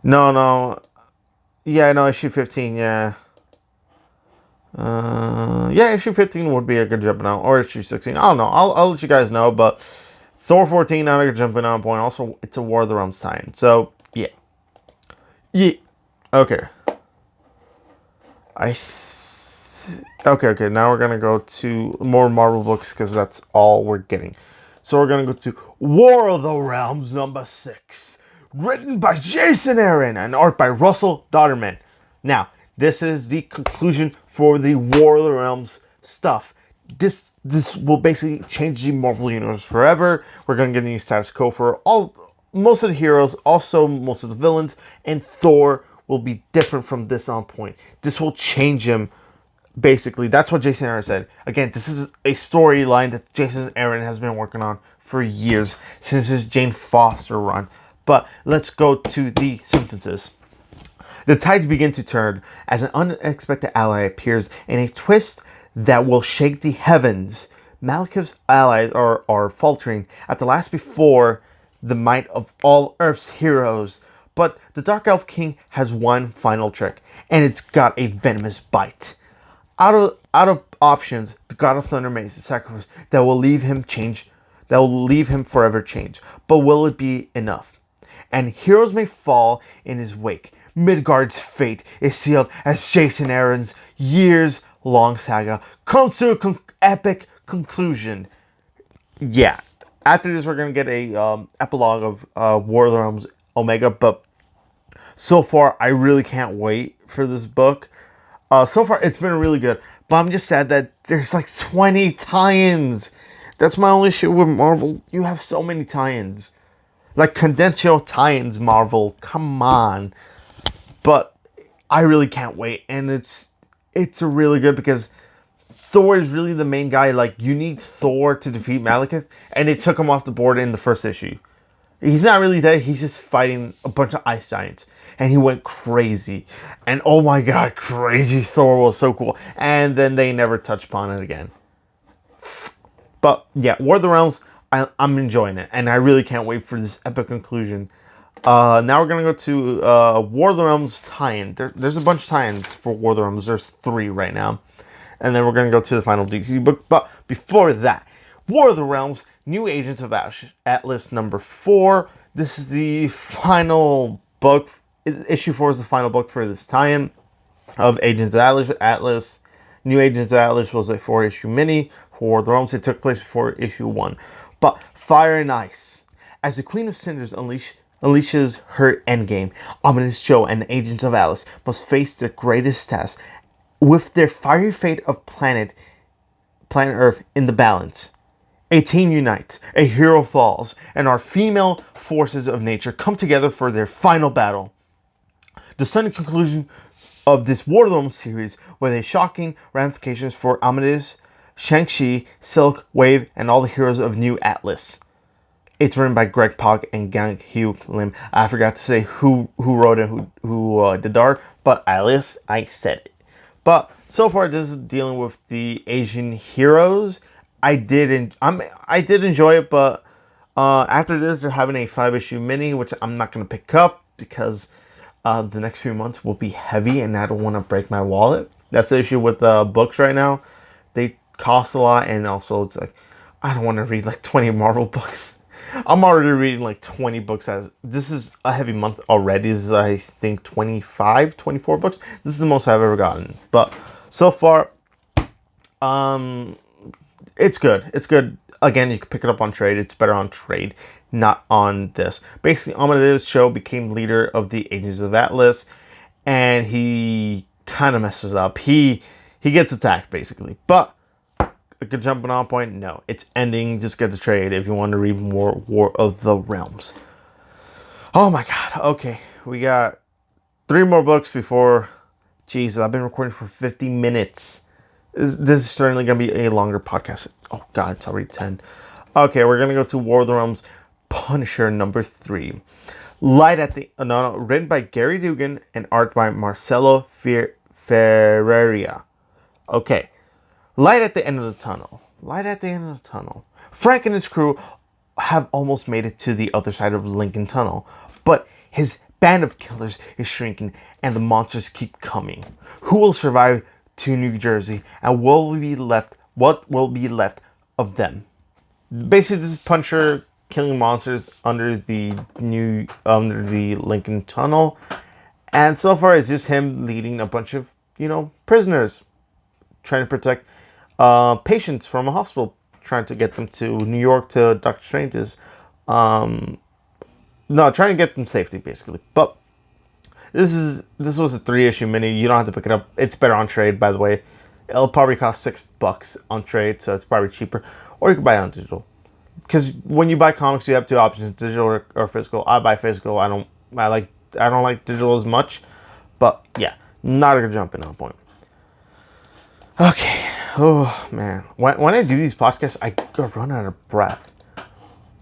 No. Yeah, no, issue 15. Yeah. Yeah, issue 15 would be a good jumping on, or issue 16. I don't know. I'll let you guys know. But Thor 14, not a good jumping on point. Also, it's a War of the Realms tie-in. So yeah. Okay. Okay. Now we're gonna go to more Marvel books because that's all we're getting. So we're going to go to War of the Realms number 6. Written by Jason Aaron and art by Russell Dodderman. Now, this is the conclusion for the War of the Realms stuff. This will basically change the Marvel Universe forever. We're going to get a new status quo for most of the heroes, also most of the villains, and Thor will be different from this on point. This will change him. Basically, that's what Jason Aaron said. Again, this is a storyline that Jason Aaron has been working on for years, since his Jane Foster run. But let's go to the synthesis. The tides begin to turn as an unexpected ally appears in a twist that will shake the heavens. Malekith's allies are faltering at the last before the might of all Earth's heroes. But the Dark Elf King has one final trick, and it's got a venomous bite. Out of options, the God of Thunder makes a sacrifice that will leave him forever changed. But will it be enough? And heroes may fall in his wake. Midgard's fate is sealed as Jason Aaron's years-long saga comes to an epic conclusion. Yeah, after this we're going to get a epilogue of Wardrums Omega, but so far I really can't wait for this book. So far it's been really good, but I'm just sad that there's like 20 tie-ins. That's my only issue with Marvel. You have so many tie-ins. Like, condense your tie-ins, Marvel. Come on. But I really can't wait. And it's really good because Thor is really the main guy. Like, you need Thor to defeat Malekith. And they took him off the board in the first issue. He's not really dead. He's just fighting a bunch of ice giants. And he went crazy. And oh my god, crazy Thor was so cool. And then they never touched upon it again. But yeah, War of the Realms, I'm enjoying it. And I really can't wait for this epic conclusion. Now we're going to go to War of the Realms tie-in. There's a bunch of tie-ins for War of the Realms. There's 3 right now. And then we're going to go to the final DC book. But before that, War of the Realms, New Agents of Atlas number 4. This is the final book. Issue 4 is the final book for this tie-in of Agents of Atlas. New Agents of Atlas was a 4-issue mini. For War of the Realms, it took place before issue 1. But Fire and Ice. As the Queen of Cinders unleashes her endgame, Ominous Joe and the Agents of Atlas must face their greatest task. With their fiery fate of planet Earth in the balance, a team unites, a hero falls, and our female forces of nature come together for their final battle. The sudden conclusion of this War of the Realms series with a shocking ramifications for Amadeus, Shang-Chi, Silk, Wave, and all the heroes of New Atlas. It's written by Greg Pak and Gang Hyuk Lim. I forgot to say who wrote it, who did the art, but at least I said it. But so far, this is dealing with the Asian heroes. I did enjoy it, but after this, they're having a 5-issue mini, which I'm not going to pick up because the next few months will be heavy, and I don't want to break my wallet. That's the issue with books right now. They cost a lot, and also it's like I don't want to read like 20 Marvel books. I'm already reading like 20 books. This is a heavy month already. This is, I think, 25, 24 books. This is the most I've ever gotten. But so far, it's good. It's good. Again, you can pick it up on trade. It's better on trade, not on this. Basically, Amadeus Cho became leader of the Agents of Atlas, and he kind of messes up. He gets attacked, basically. But a good jumping on point? No. It's ending. Just get the trade if you want to read more War of the Realms. Oh my god. Okay. We got 3 more books before... Jesus, I've been recording for 50 minutes. This is certainly going to be a longer podcast. Oh god, it's already 10. Okay, we're going to go to War of the Realms Punisher number 3. Light at the... No, written by Gary Dugan and art by Marcelo Ferreira. Okay. Light at the end of the tunnel. Light at the end of the tunnel. Frank and his crew have almost made it to the other side of the Lincoln Tunnel, but his band of killers is shrinking and the monsters keep coming. Who will survive to New Jersey, and what will be left of them? Basically, this is Punisher killing monsters under the Lincoln Tunnel, and so far it's just him leading a bunch of prisoners, trying to protect patients from a hospital, trying to get them to New York to Doctor Strange's. Trying to get them safety, basically. But this was a 3-issue mini. You don't have to pick it up. It's better on trade, by the way. It'll probably cost $6 on trade, so it's probably cheaper. Or you can buy it on digital. Because when you buy comics, you have 2 options: digital or physical. I buy physical. I don't like digital as much. But yeah, not a good jumping on point. Okay. Oh, man. When I do these podcasts, I run out of breath.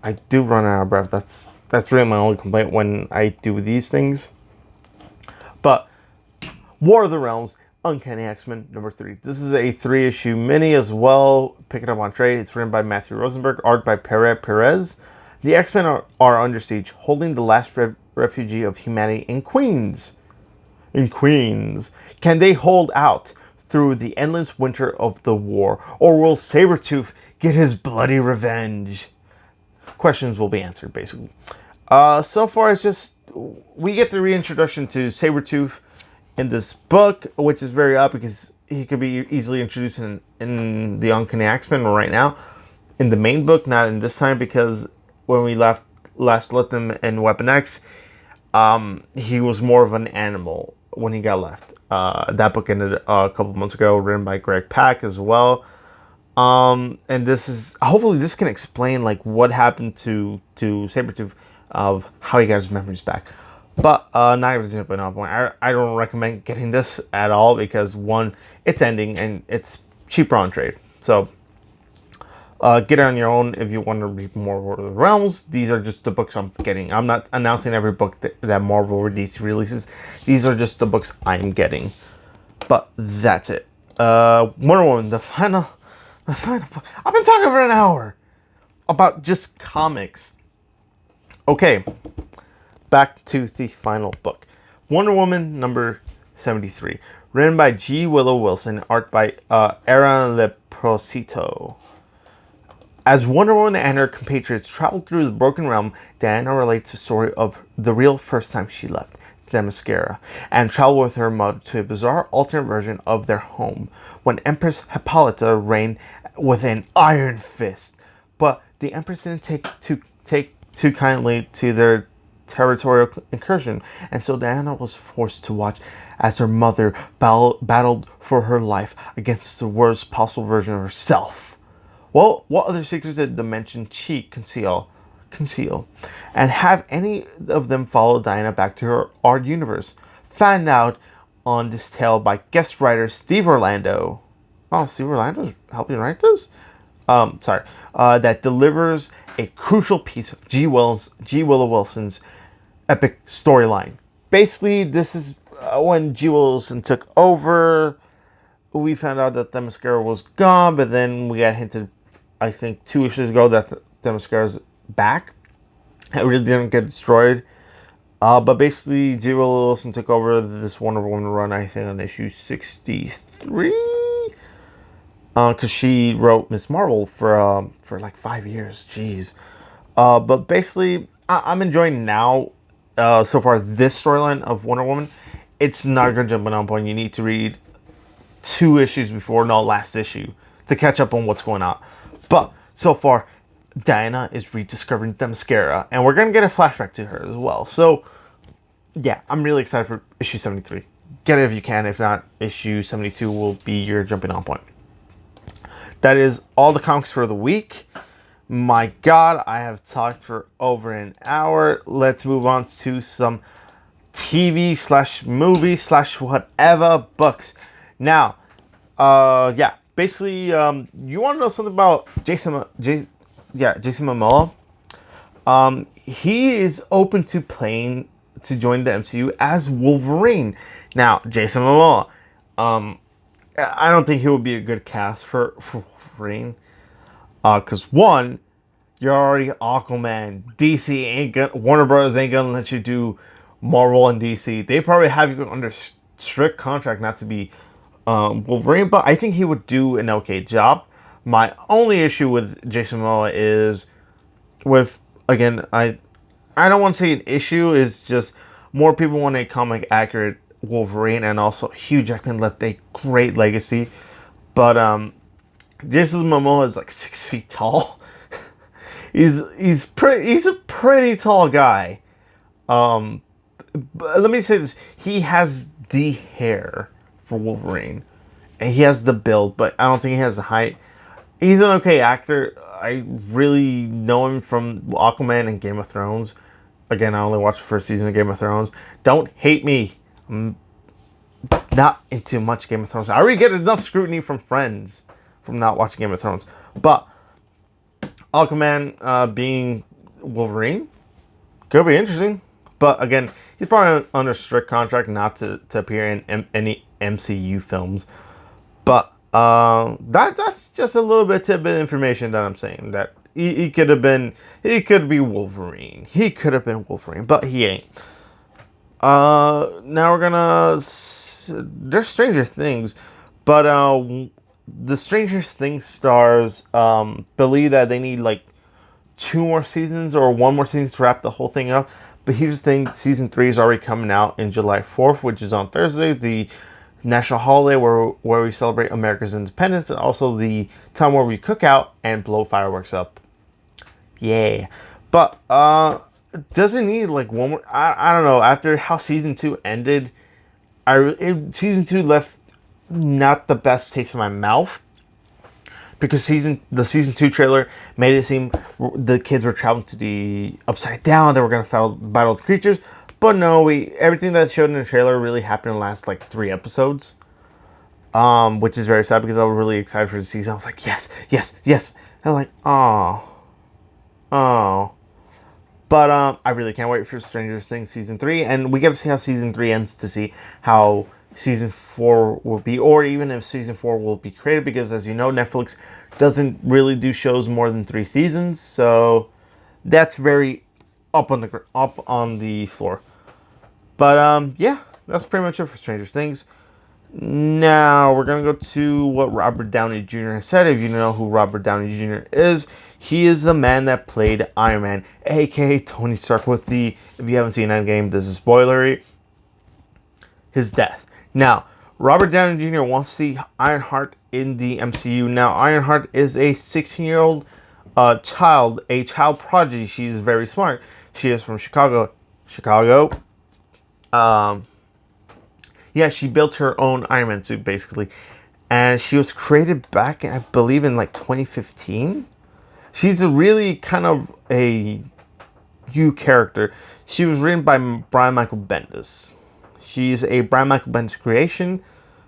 I do run out of breath. That's really my only complaint when I do these things. But War of the Realms, Uncanny XMen #3. This is a 3-issue mini as well. Pick it up on trade. It's written by Matthew Rosenberg, art by Perez. The X-Men are under siege, holding the last refugee of humanity in Queens. Can they hold out through the endless winter of the war, or will Sabretooth get his bloody revenge? Questions will be answered, basically. So far, it's just we get the reintroduction to Sabretooth in this book, which is very odd because he could be easily introduced in the Uncanny X-Men right now. In the main book, not in this time, because when we last left him in Weapon X, he was more of an animal when he got left. That book ended a couple months ago, written by Greg Pak as well. And this is, hopefully this can explain like what happened to Sabretooth, of how he got his memories back. But not even jumping on point. I don't recommend getting this at all because, one, it's ending and it's cheaper on trade. So get it on your own if you want to read more War of the Realms. These are just the books I'm getting. I'm not announcing every book that Marvel or DC releases. These are just the books I'm getting. But that's it. Wonder Woman, the final book. I've been talking for an hour about just comics. Okay, back to the final book. Wonder Woman #73. Written by G. Willow Wilson. Art by Aaron Leprosito. As Wonder Woman and her compatriots travel through the Broken Realm, Diana relates the story of the real first time she left Themyscira and travel with her mother to a bizarre alternate version of their home when Empress Hippolyta reigned with an iron fist. But the Empress didn't take too kindly to their territorial incursion, and so Diana was forced to watch as her mother battled for her life against the worst possible version of herself. Well, what other secrets did Dimension Chi conceal? And have any of them follow Diana back to our universe? Find out on this tale by guest writer Steve Orlando. Oh, Steve Orlando's helping write this? That delivers a crucial piece of G. Willow Wilson's epic storyline. Basically, this is when G. Wilson took over. We found out that Themyscira was gone, but then we got hinted, I think 2 issues ago, that Themyscira's back. It really didn't get destroyed. But basically, G. Willow Wilson took over this Wonder Woman run, I think, on issue 63. Because she wrote Miss Marvel for like 5 years. Jeez. But basically, I'm enjoying now, so far, this storyline of Wonder Woman. It's not going to jump on point. You need to read 2 issues before, last issue, to catch up on what's going on. But so far, Diana is rediscovering Themyscira, and we're going to get a flashback to her as well. So, yeah, I'm really excited for issue 73. Get it if you can. If not, issue 72 will be your jumping on point. That is all the comics for the week. My God, I have talked for over an hour. Let's move on to some TV/movie/whatever books. Now, basically, you want to know something about Jason Momoa? He is open to join the MCU as Wolverine. Now, Jason Momoa, I don't think he would be a good cast for Wolverine. Because one, you're already Aquaman. Warner Bros. Ain't gonna let you do Marvel and DC. They probably have you under strict contract not to be Wolverine, but I think he would do an okay job. My only issue with Jason Momoa is again, I don't want to say an issue, is just more people want a comic accurate Wolverine, and also Hugh Jackman left a great legacy. But Jason Momoa is like 6 feet tall. he's a pretty tall guy. But let me say this: he has the hair for Wolverine, and he has the build, but I don't think he has the height. He's an okay actor. I really know him from Aquaman and Game of Thrones. Again, I only watched the first season of Game of Thrones. Don't hate me. I'm not into much Game of Thrones. I already get enough scrutiny from friends from not watching Game of Thrones. But Aquaman being Wolverine, Could be interesting. But again, he's probably under strict contract not to appear in any MCU films. But that's just a little bit tidbit information that I'm saying. That he could have been, he could be Wolverine. He could have been Wolverine, but he ain't. Now we're gonna. There's Stranger Things, but the Stranger Things stars believe that they need like 2 more seasons or 1 more season to wrap the whole thing up. But here's the thing: season 3 is already coming out in July 4th, which is on Thursday, the national holiday where we celebrate America's independence, and also the time where we cook out and blow fireworks up. Yeah, but doesn't need like 1 more. I don't know. After how season 2 ended, season 2 left not the best taste in my mouth. Because the season 2 trailer made it seem the kids were traveling to the upside down. They were gonna battle the creatures, but no, everything that showed in the trailer really happened in the last like 3 episodes. Which is very sad because I was really excited for the season. I was like, yes, yes, yes. And I'm like, oh. But I really can't wait for Stranger Things season 3, and we get to see how season 3 ends to see how season 4 will be, or even if season 4 will be created, because as you know, Netflix doesn't really do shows more than 3 seasons, so that's very up on the floor. But yeah, that's pretty much it for Stranger Things. Now we're gonna go to what Robert Downey Jr. has said. If you know who Robert Downey Jr. is, he is the man that played Iron Man, aka Tony Stark. With the, if you haven't seen Endgame, this is spoilery, his death. Now, Robert Downey Jr. wants to see Ironheart in the MCU. Now, Ironheart is a 16-year-old child, a child prodigy. She's very smart. She is from Chicago. Yeah, she built her own Iron Man suit, basically. And she was created back, I believe, in like 2015. She's a really kind of a new character. She was written by Brian Michael Bendis. She's a Brian Michael Bendis creation.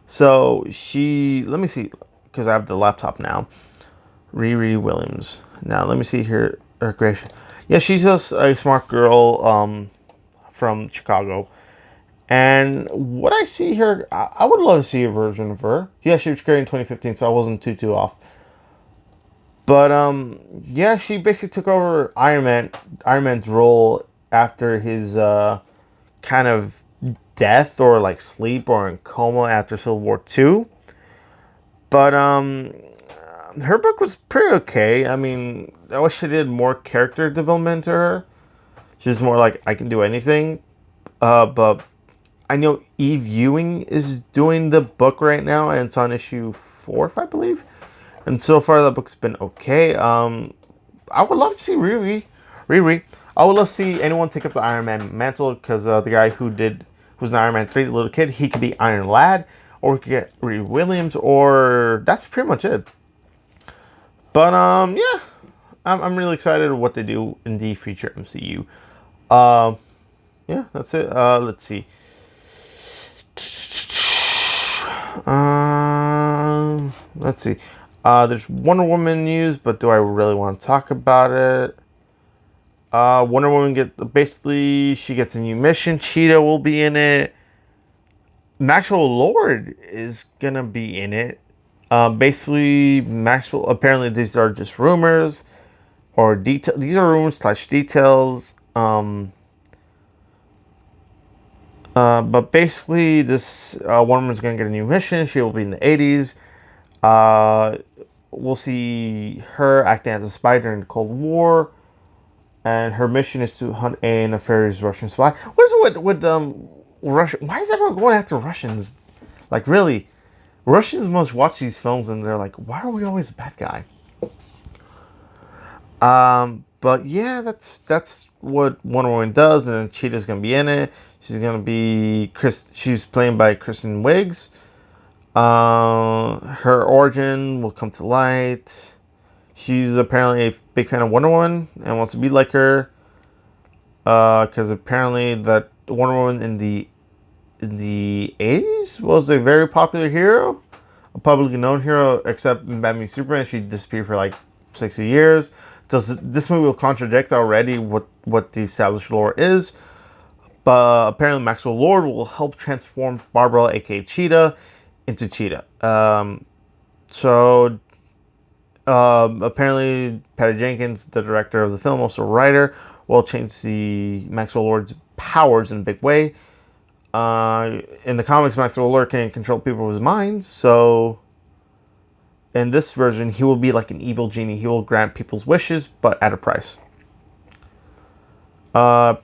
So let me see, because I have the laptop now. Riri Williams. Now, let me see her creation. Yeah, she's just a smart girl from Chicago. And what I see here, I would love to see a version of her. Yeah, she was created in 2015, so I wasn't too off. But yeah, she basically took over Iron Man's role after his kind of death, or like sleep, or in coma after Civil War II. But her book was pretty okay. I mean, I wish they did more character development to her. She's more like, I can do anything. But I know Eve Ewing is doing the book right now, and it's on issue 4, I believe. And so far, the book's been okay. I would love to see Riri. I would love to see anyone take up the Iron Man mantle, because the guy who's in Iron Man 3, the little kid, he could be Iron Lad, or we could get Riri Williams, or that's pretty much it. But yeah, I'm really excited what they do in the future MCU. Yeah, that's it. Let's see. Let's see. There's Wonder Woman news, but do I really want to talk about it? Wonder Woman basically, she gets a new mission. Cheetah will be in it. Maxwell Lord is gonna be in it. Basically, Maxwell. Apparently, these are just rumors or detail. These are rumors / details. But basically, this Wonder Woman's gonna get a new mission. She will be in the 80s. We'll see her acting as a spy during the Cold War, and her mission is to hunt a nefarious Russian spy. What is it with Russia? Why is everyone going after Russians? Like, really, Russians must watch these films and they're like, why are we always a bad guy? But yeah, that's what Wonder Woman does, and Cheetah's gonna be in it. She's gonna be She's played by Kristen Wiig. Her origin will come to light. She's apparently a big fan of Wonder Woman and wants to be like her. Because apparently that Wonder Woman in the 80s was a very popular hero, a publicly known hero, except in Batman v Superman, she disappeared for like 60 years. This movie will contradict already what the established lore is. But apparently Maxwell Lord will help transform Barbara, aka Cheetah, into Cheetah. Apparently Patty Jenkins, the director of the film, also writer, will change the Maxwell Lord's powers in a big way. In the comics, Maxwell Lord can control people's minds, so in this version, he will be like an evil genie. He will grant people's wishes, but at a price.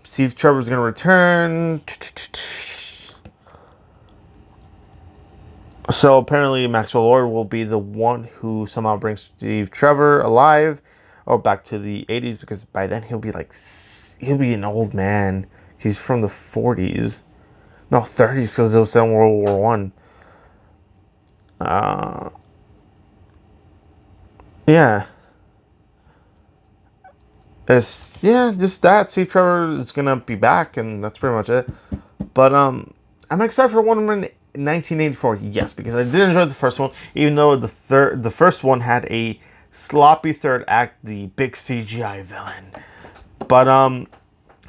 Steve Trevor's going to return. So apparently Maxwell Lord will be the one who somehow brings Steve Trevor alive or back to the 80s, because by then he'll be an old man. He's from the 40s. No, 30s, because it was in World War One. Yeah. Just that. Steve Trevor is gonna be back, and that's pretty much it. But I'm excited for Wonder Woman 1984. Yes, because I did enjoy the first one, even though the first one had a sloppy third act, the big CGI villain. But I'm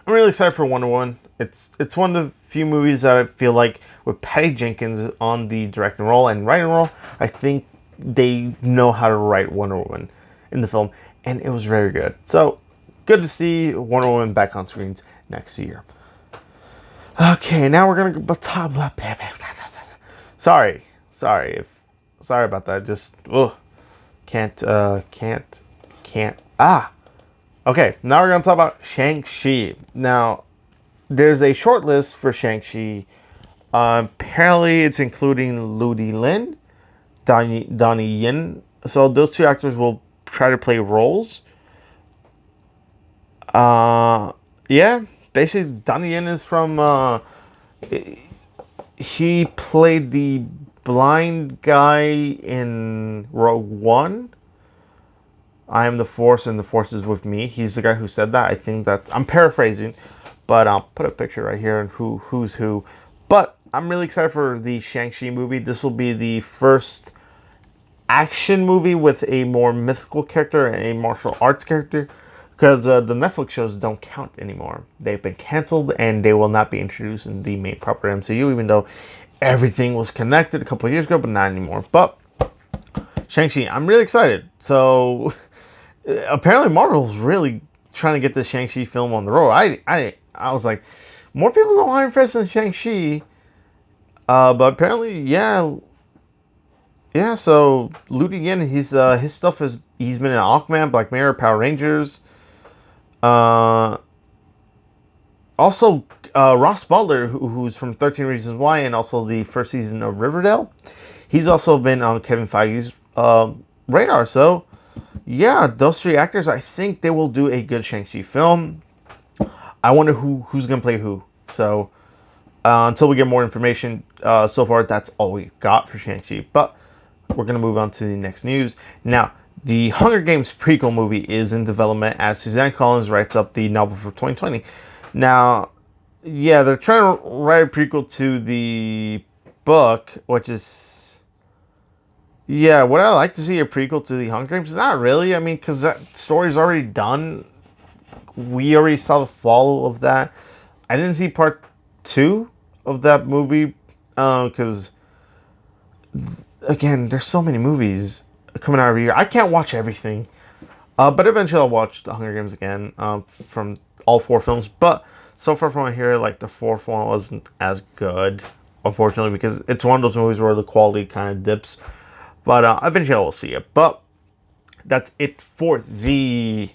really excited for Wonder Woman. It's one of the few movies that I feel like, with Patty Jenkins on the directing role and writing role, I think they know how to write Wonder Woman in the film, and it was very good. So good to see Wonder Woman back on screens next year. Okay, now we're gonna go top. Sorry about that. Just can't. Okay, now we're gonna talk about Shang-Chi. Now, there's a short list for Shang-Chi. Apparently, it's including Ludi Lin, Donnie Yen. So those two actors will try to play roles. Basically, Donnie Yen is from. He played the blind guy in Rogue One. I am the Force and the Force is with me. He's the guy who said that. I think I'm paraphrasing, but I'll put a picture right here and who's who. But I'm really excited for the Shang-Chi movie. This will be the first action movie with a more mythical character and a martial arts character, because the Netflix shows don't count anymore. They've been canceled and they will not be introduced in the main proper MCU, even though everything was connected a couple of years ago, but not anymore. But Shang-Chi, I'm really excited. So apparently Marvel's really trying to get the Shang-Chi film on the road. I was like, more people know Iron Fist than Shang-Chi. But apparently, yeah. So Ludi Yen, his stuff he's been in Aquaman, Black Mirror, Power Rangers. Also, Ross Butler, who's from 13 Reasons Why, and also the first season of Riverdale. He's also been on Kevin Feige's radar. So, yeah, those three actors, I think they will do a good Shang-Chi film. I wonder who's going to play who. So, until we get more information, so far, that's all we got for Shang-Chi. But we're going to move on to the next news. Now, the Hunger Games prequel movie is in development as Suzanne Collins writes up the novel for 2020. Now, yeah, they're trying to write a prequel to the book, which is... Yeah, would I like to see a prequel to the Hunger Games? Not really. I mean, because that story's already done. We already saw the fall of that. I didn't see part 2 of that movie because, again, there's so many movies coming out every year. I can't watch everything. But eventually I'll watch The Hunger Games again from all 4 films. But so far from what I hear, like, the 4th one wasn't as good, unfortunately, because it's one of those movies where the quality kind of dips. But eventually I will see it. But that's it for the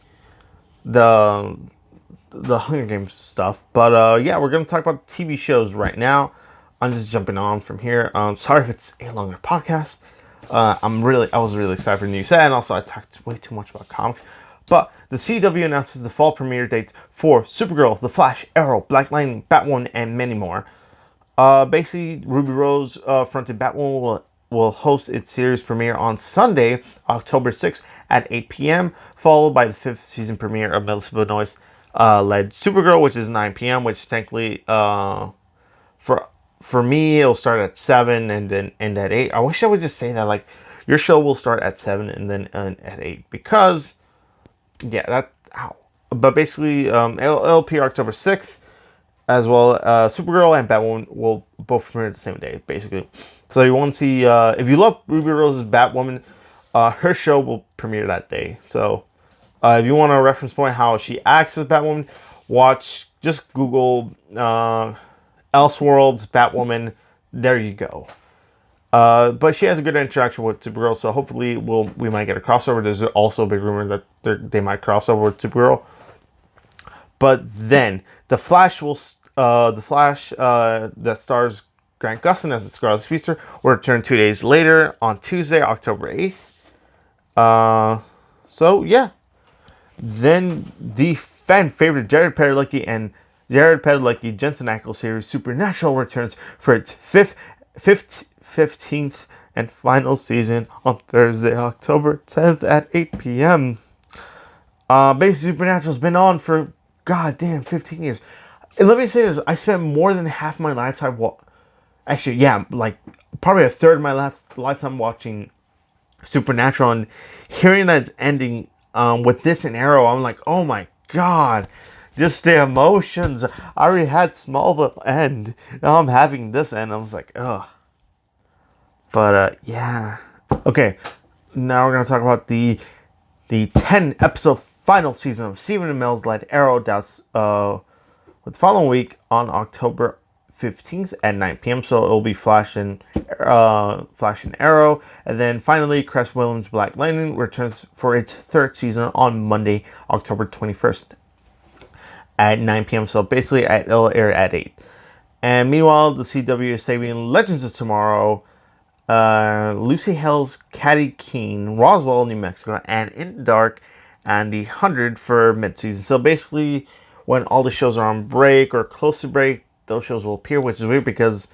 Hunger Games stuff. But yeah, we're going to talk about TV shows right now. I'm just jumping on from here. Sorry if it's a longer podcast. I was really excited for the new set, and also I talked way too much about comics. But the CW announces the fall premiere dates for Supergirl, The Flash, Arrow, Black Lightning, Batwoman, and many more. Basically, Ruby Rose fronted Batwoman will host its series premiere on Sunday, October 6th at 8 p.m., followed by the 5th season premiere of Melissa Benoist led Supergirl, which is 9 p.m., which technically, for me, it'll start at 7 and then end at 8. I wish I would just say that, like, your show will start at 7 and then end at 8, because yeah, that. Ow. But basically, it'll appear October 6th, as well. Supergirl and Batwoman will both premiere the same day, basically. So you want to see if you love Ruby Rose's Batwoman, her show will premiere that day. So if you want a reference point how she acts as Batwoman, just Google Elseworlds Batwoman. There you go. But she has a good interaction with Supergirl, so hopefully we might get a crossover. There's also a big rumor that they might cross over with Supergirl. But then the Flash that stars Grant Gustin as the Scarlet Speedster will return 2 days later on Tuesday, October 8th. So yeah. Then the fan favorite Jared Padalecki Jensen Ackles series Supernatural returns for its 15th and final season on Thursday, October 10th at 8 p.m. Basically, Supernatural's been on for goddamn 15 years. And let me say this, I spent more than half my lifetime actually, yeah, like probably a third of my lifetime watching Supernatural, and hearing that it's ending with this and Arrow, I'm like, oh my god, just the emotions. I already had Smallville end, now I'm having this end. I was like, ugh. But yeah, okay. Now we're gonna talk about the 10 episode final season of Stephen Amell's led Arrow. That's the following week on October 15th at 9 p.m. So it'll be Flash and Arrow. And then finally, Cress Williams' Black Lightning returns for its third season on Monday, October 21st at 9 p.m. So basically, it'll air at 8. And meanwhile, the CW is saving Legends of Tomorrow, Lucy Hale's Caddy Keene, Roswell, New Mexico, and In the Dark, and The 100 for mid-season. So basically, when all the shows are on break or close to break, those shows will appear, which is weird because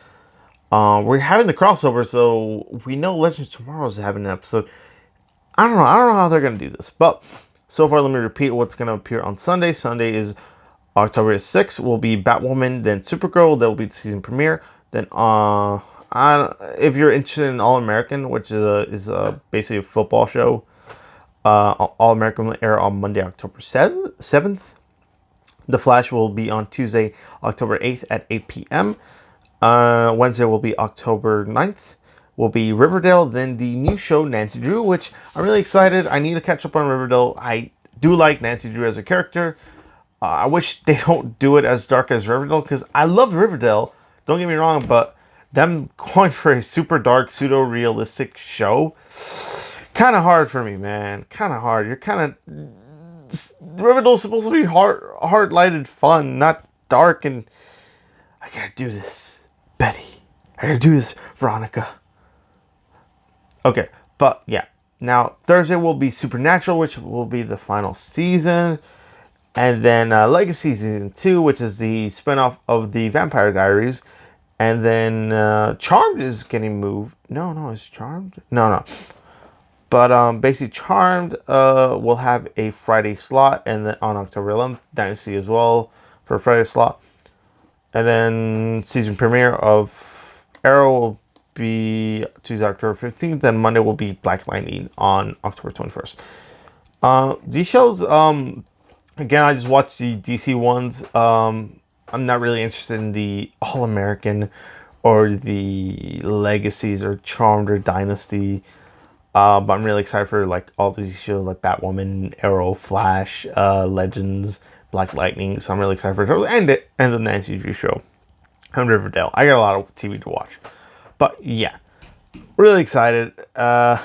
we're having the crossover, so we know Legends of Tomorrow is having an episode. I don't know how they're going to do this, but so far, let me repeat what's going to appear on Sunday. Sunday is October 6th, will be Batwoman, then Supergirl, that will be the season premiere. Then if you're interested in All American, which is basically a football show, All American will air on Monday, October 7th. The Flash will be on Tuesday, October 8th at 8 p.m. Wednesday will be October 9th. Will be Riverdale. Then the new show, Nancy Drew, which I'm really excited. I need to catch up on Riverdale. I do like Nancy Drew as a character. I wish they don't do it as dark as Riverdale, because I love Riverdale. Don't get me wrong, but them going for a super dark, pseudo-realistic show, kind of hard for me, man. Kind of hard. You're kind of... Riverdale's supposed to be hard-lighted fun, not dark, and I gotta do this, Betty. I gotta do this, Veronica. Okay, but yeah. Now, Thursday will be Supernatural, which will be the final season. And then Legacy Season 2, which is the spinoff of the Vampire Diaries. And then Charmed is getting moved. No, is Charmed? No. But basically, Charmed will have a Friday slot, and then on October 11th, Dynasty as well for a Friday slot. And then season premiere of Arrow will be Tuesday, October 15th. Then Monday will be Black Lightning on October 21st. These shows, again, I just watched the DC ones. I'm not really interested in the All American or the Legacies or Charmed or Dynasty. But I'm really excited for like all these shows like Batwoman, Arrow, Flash, Legends, Black Lightning. So I'm really excited for it. And the Nancy Drew show and Riverdale. I got a lot of TV to watch. But yeah, really excited. Oh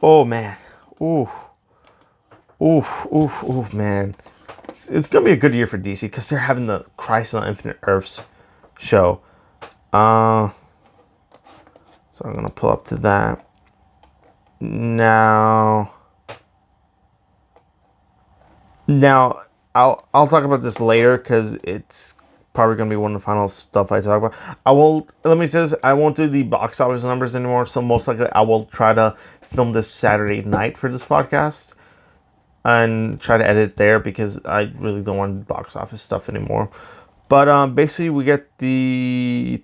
man. Ooh, man. It's gonna be a good year for DC because they're having the Crisis on Infinite Earths show. So I'm gonna pull up to that. Now I'll talk about this later because it's probably gonna be one of the final stuff I talk about. Let me say this, I won't do the box office numbers anymore, so most likely I will try to film this Saturday night for this podcast and try to edit there because I really don't want box office stuff anymore. But basically we get the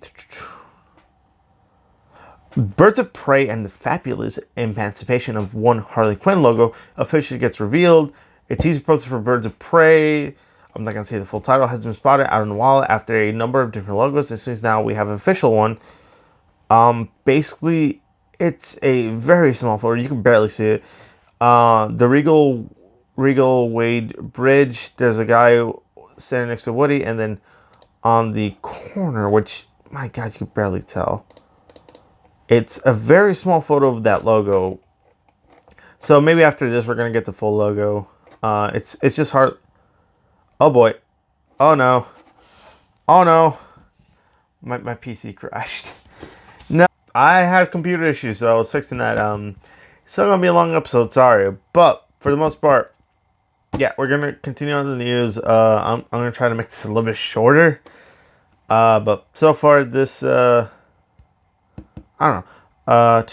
Birds of Prey and the Fabulous Emancipation of One Harley Quinn logo officially gets revealed. A teaser poster for Birds of Prey, I'm not going to say the full title, has been spotted out on the wall after a number of different logos. As soon as now we have an official one. Basically, it's a very small photo. You can barely see it. The Regal Wade Bridge, there's a guy standing next to Woody, and then on the corner, which, my God, you can barely tell. It's a very small photo of that logo. So maybe after this, we're going to get the full logo. It's just hard. Oh, boy. Oh, no. Oh, no. My PC crashed. No, I had computer issues, so I was fixing that. Still going to be a long episode, sorry. But for the most part, yeah, we're going to continue on the news. I'm going to try to make this a little bit shorter. But so far, this... I don't know.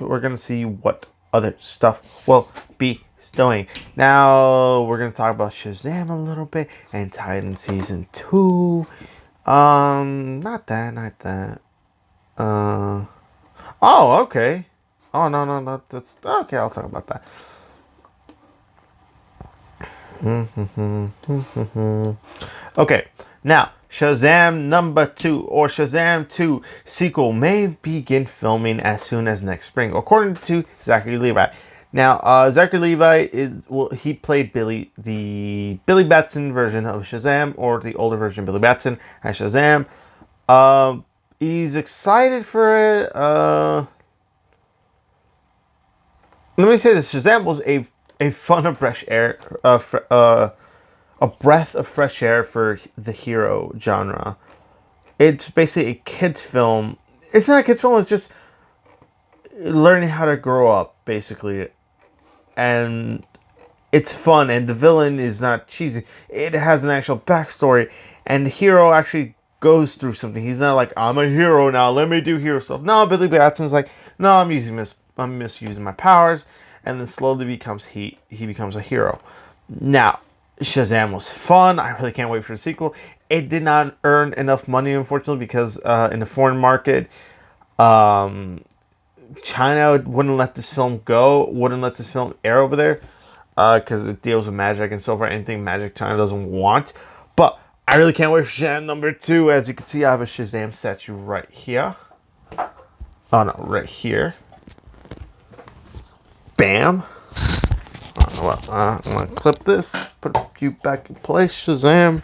We're going to see what other stuff will be doing. Now, we're going to talk about Shazam a little bit and Titan Season 2. Not that. Oh, okay. Oh, no. That's okay. I'll talk about that. Okay. Now, Shazam number 2 or Shazam 2 sequel may begin filming as soon as next spring, according to Zachary Levi. Now, Zachary Levi he played the Billy Batson version of Shazam, or the older version of Billy Batson as Shazam. He's excited for it. Let me say this: Shazam was a fun of fresh air, a breath of fresh air for the hero genre. It's basically a kid's film. It's not a kid's film. It's just learning how to grow up, basically. And it's fun. And the villain is not cheesy. It has an actual backstory. And the hero actually goes through something. He's not like, I'm a hero now, let me do hero stuff. No, Billy Batson's like, no, I'm misusing my powers. And then slowly he becomes a hero. Now, Shazam was fun. I really can't wait for the sequel. It did not earn enough money, unfortunately, because in the foreign market, China wouldn't let this film air over there, because it deals with magic and so far. Anything magic, China doesn't want. But I really can't wait for Shazam number 2. As you can see, I have a Shazam statue right here. Oh no, right here. Bam. I'm going to clip this, put you back in place, Shazam.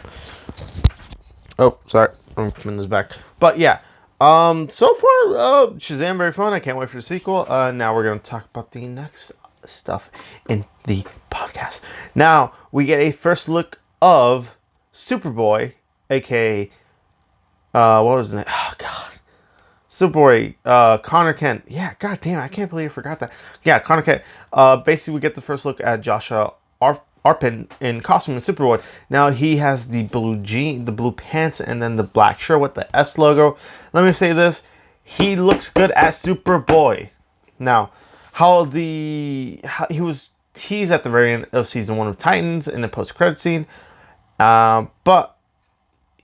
Oh, sorry, I'm putting this back. But yeah, so far, Shazam, very fun. I can't wait for the sequel. Now we're going to talk about the next stuff in the podcast. Now, we get a first look of Superboy, aka, what was his name? Oh, God. Superboy, Connor Kent. Yeah, god damn, I can't believe I forgot that. Yeah, Connor Kent. Basically, we get the first look at Joshua Arpin in costume as Superboy. Now, he has the blue pants, and then the black shirt with the S logo. Let me say this. He looks good as Superboy. Now, he was teased at the very end of Season 1 of Titans in the post-credit scene. But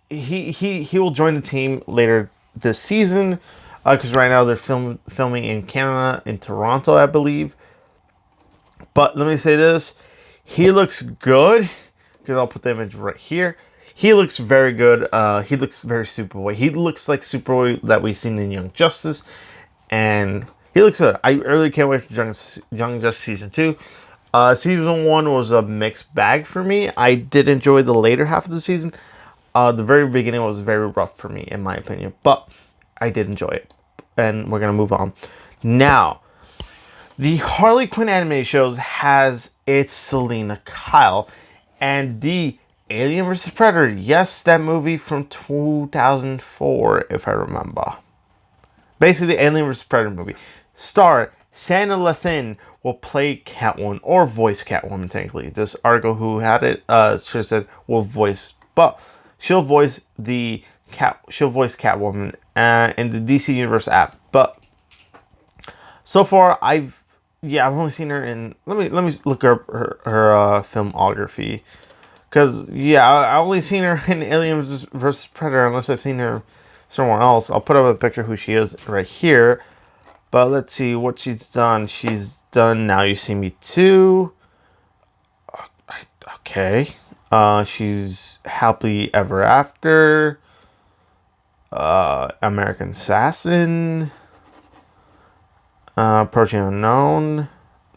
he will join the team later this season, because right now they're filming in Canada, in Toronto, I believe. But let me say this, he looks good, because I'll put the image right here. He looks very good. He looks very Superboy. He looks like Superboy that we've seen in Young Justice, and he looks good. I really can't wait for Young Justice Season 2. Season 1 was a mixed bag for me. I did enjoy the later half of the season. The very beginning was very rough for me, in my opinion, but I did enjoy it, and we're gonna move on. Now, the Harley Quinn animated shows has its Selena Kyle, and the Alien vs. Predator, yes, that movie from 2004, if I remember. Basically, the Alien vs. Predator movie. Star Santa Lathan will play Catwoman, or voice Catwoman, technically. This article who had it should have said will voice, but she'll voice Catwoman in the DC Universe app. But so far, I've only seen her in. Let me look up her filmography, because I've only seen her in Aliens vs. Predator, unless I've seen her somewhere else. I'll put up a picture of who she is right here. But let's see what she's done. She's done Now You See Me Too. Okay. She's Happily Ever After. American Assassin. Approaching Unknown.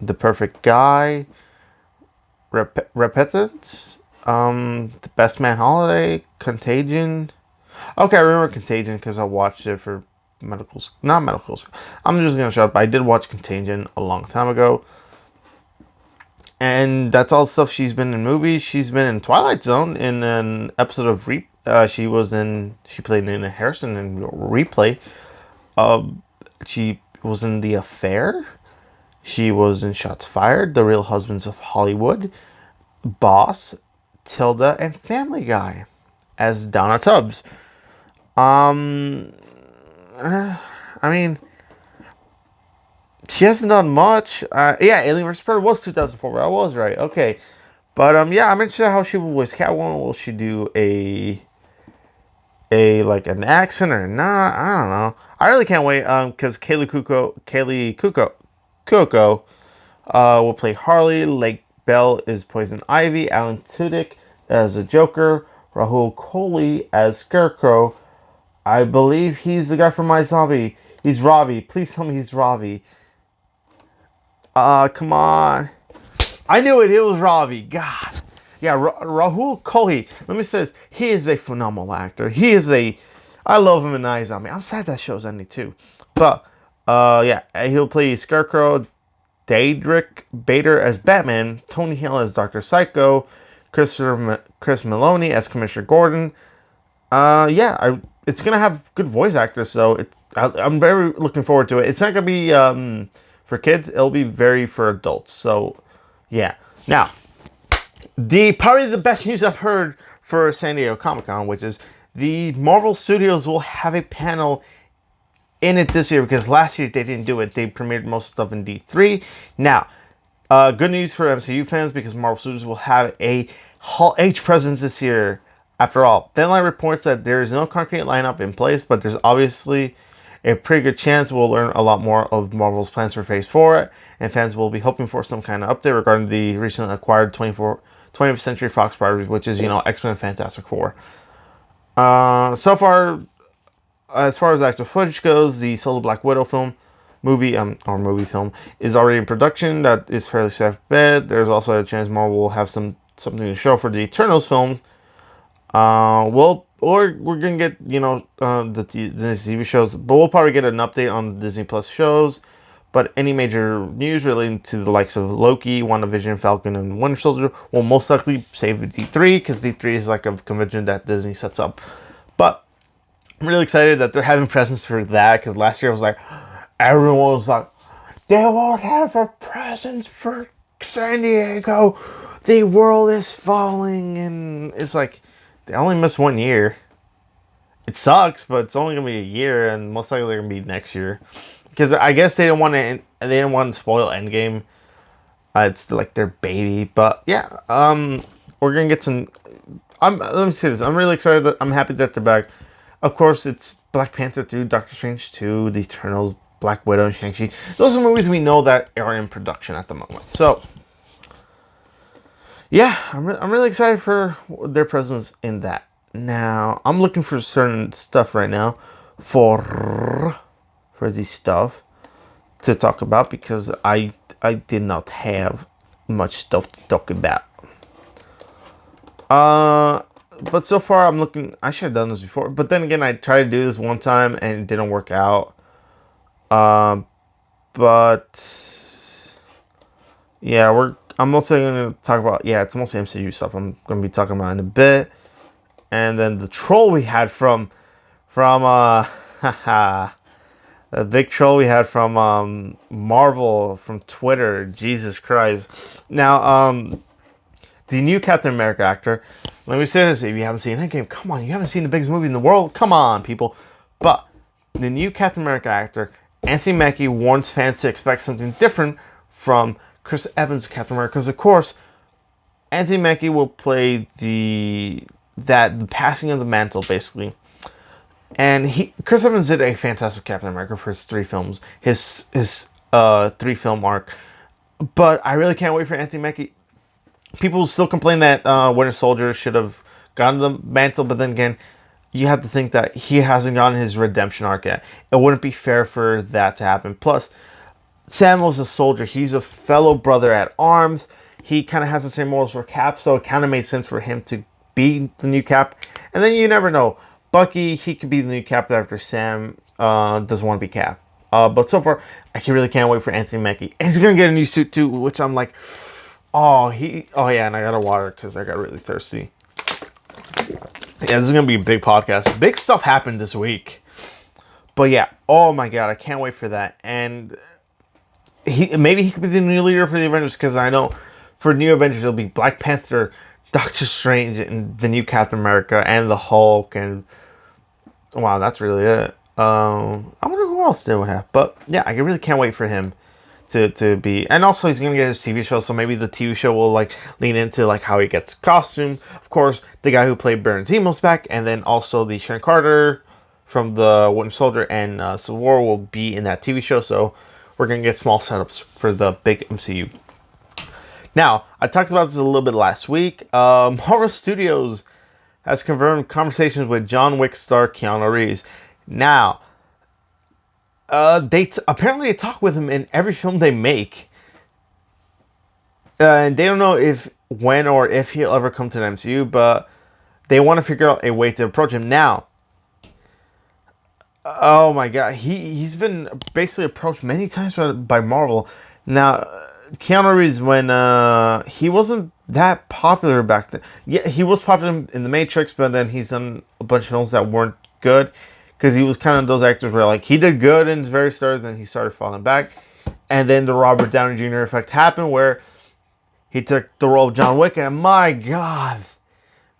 The Perfect Guy. Repentance. The Best Man Holiday. Contagion. Okay, I remember Contagion because I watched it for not medical school. I'm just gonna shut up. I did watch Contagion a long time ago. And that's all the stuff she's been in movies. She's been in Twilight Zone in an episode of she played Nina Harrison in Replay. She was in The Affair. She was in Shots Fired, The Real Husbands of Hollywood, Boss, Tilda, and Family Guy as Donna Tubbs. I mean, she hasn't done much. Yeah, Alien vs. Predator was 2004. I was right. Okay, but yeah, I'm interested in how she will voice Catwoman. Will she do a like an accent or not? I don't know. I really can't wait. Because Kaylee Cuoco will play Harley. Lake Bell is Poison Ivy. Alan Tudyk as the Joker. Rahul Kohli as Scarecrow. I believe he's the guy from My Zombie. He's Ravi. Please tell me he's Ravi. Come on. I knew it. It was Ravi. God. Yeah, Rahul Kohli. Let me say this. He is a phenomenal actor. I love him in My Zombie. I'm sad that show's ending too. But, yeah. He'll play Scarecrow. Daedric Bader as Batman. Tony Hill as Dr. Psycho. Chris Meloni as Commissioner Gordon. Yeah, it's going to have good voice actors, so I'm very looking forward to it. It's not going to be for kids. It'll be very for adults. So, yeah. Now, probably the best news I've heard for San Diego Comic-Con, which is the Marvel Studios will have a panel in it this year, because last year they didn't do it. They premiered most stuff in D3. Now, good news for MCU fans, because Marvel Studios will have a Hall H presence this year. After all, Deadline reports that there is no concrete lineup in place, but there's obviously a pretty good chance we'll learn a lot more of Marvel's plans for Phase 4, and fans will be hoping for some kind of update regarding the recently acquired 20th Century Fox properties, which is, X-Men, Fantastic Four. So far, as far as active footage goes, the solo Black Widow movie film is already in production. That is fairly safe bet. There's also a chance Marvel will have something to show for the Eternals films. We're gonna get, the Disney TV shows, but we'll probably get an update on Disney Plus shows. But any major news relating to the likes of Loki, WandaVision, Falcon, and Winter Soldier will most likely save D3, because D3 is like a convention that Disney sets up. But I'm really excited that they're having presents for that, because last year I was like, everyone was like, they won't have a presents for San Diego. The world is falling, and it's like, they only missed 1 year. It sucks, but it's only gonna be a year, and most likely they're gonna be next year. Because I guess they didn't want to spoil Endgame. It's like their baby, but yeah. We're gonna get some. Let me say this. I'm really excited. I'm happy that they're back. Of course, it's Black Panther 2, Doctor Strange 2, The Eternals, Black Widow, and Shang-Chi. Those are movies we know that are in production at the moment. So, yeah, I'm really excited for their presence in that. Now, I'm looking for certain stuff right now for this stuff to talk about, because I did not have much stuff to talk about. But so far I'm looking. I should have done this before, but then again, I tried to do this one time and it didn't work out. But yeah, I'm mostly going to talk about, it's mostly MCU stuff I'm going to be talking about in a bit. And then the troll we had from the big troll we had from Marvel, from Twitter. Jesus Christ. Now, the new Captain America actor. Let me say this: if you haven't seen Endgame, come on, you haven't seen the biggest movie in the world. Come on, people. But the new Captain America actor, Anthony Mackie, warns fans to expect something different from Chris Evans' Captain America, because of course, Anthony Mackie will play the passing of the mantle, basically. And Chris Evans did a fantastic Captain America for his 3 films, his 3 film arc. But I really can't wait for Anthony Mackie. People still complain that Winter Soldier should have gotten the mantle, but then again, you have to think that he hasn't gotten his redemption arc yet. It wouldn't be fair for that to happen. Plus, Sam was a soldier. He's a fellow brother at arms. He kind of has the same morals for Cap, so it kind of made sense for him to be the new Cap. And then you never know. Bucky, he could be the new Cap after Sam doesn't want to be Cap. But so far, I really can't wait for Anthony Mackie. And he's going to get a new suit too, which I'm like, oh yeah, and I got to water because I got really thirsty. Yeah, this is going to be a big podcast. Big stuff happened this week. But yeah, oh my god, I can't wait for that. And maybe he could be the new leader for the Avengers, because I know for New Avengers it'll be Black Panther, Doctor Strange, and the new Captain America, and the Hulk, and wow, that's really it. I wonder who else they would have. But yeah, I really can't wait for him to be. And also he's gonna get his TV show, so maybe the TV show will like lean into like how he gets costume. Of course, the guy who played Baron Zemo's back, and then also the Sharon Carter from the Winter Soldier and Civil War will be in that TV show. So we're gonna get small setups for the big MCU. Now, I talked about this a little bit last week. Marvel Studios has confirmed conversations with John Wick star Keanu Reeves. Now, apparently they talk with him in every film they make. And they don't know when or if he'll ever come to the MCU, but they want to figure out a way to approach him. Now, oh my god, he's been basically approached many times by Marvel. Now, Keanu Reeves, when he wasn't that popular back then. Yeah, he was popular in The Matrix, but then he's done a bunch of films that weren't good, because he was kind of those actors where like he did good in his very start, then he started falling back, and then the Robert Downey Jr. effect happened where he took the role of John Wick, and my god,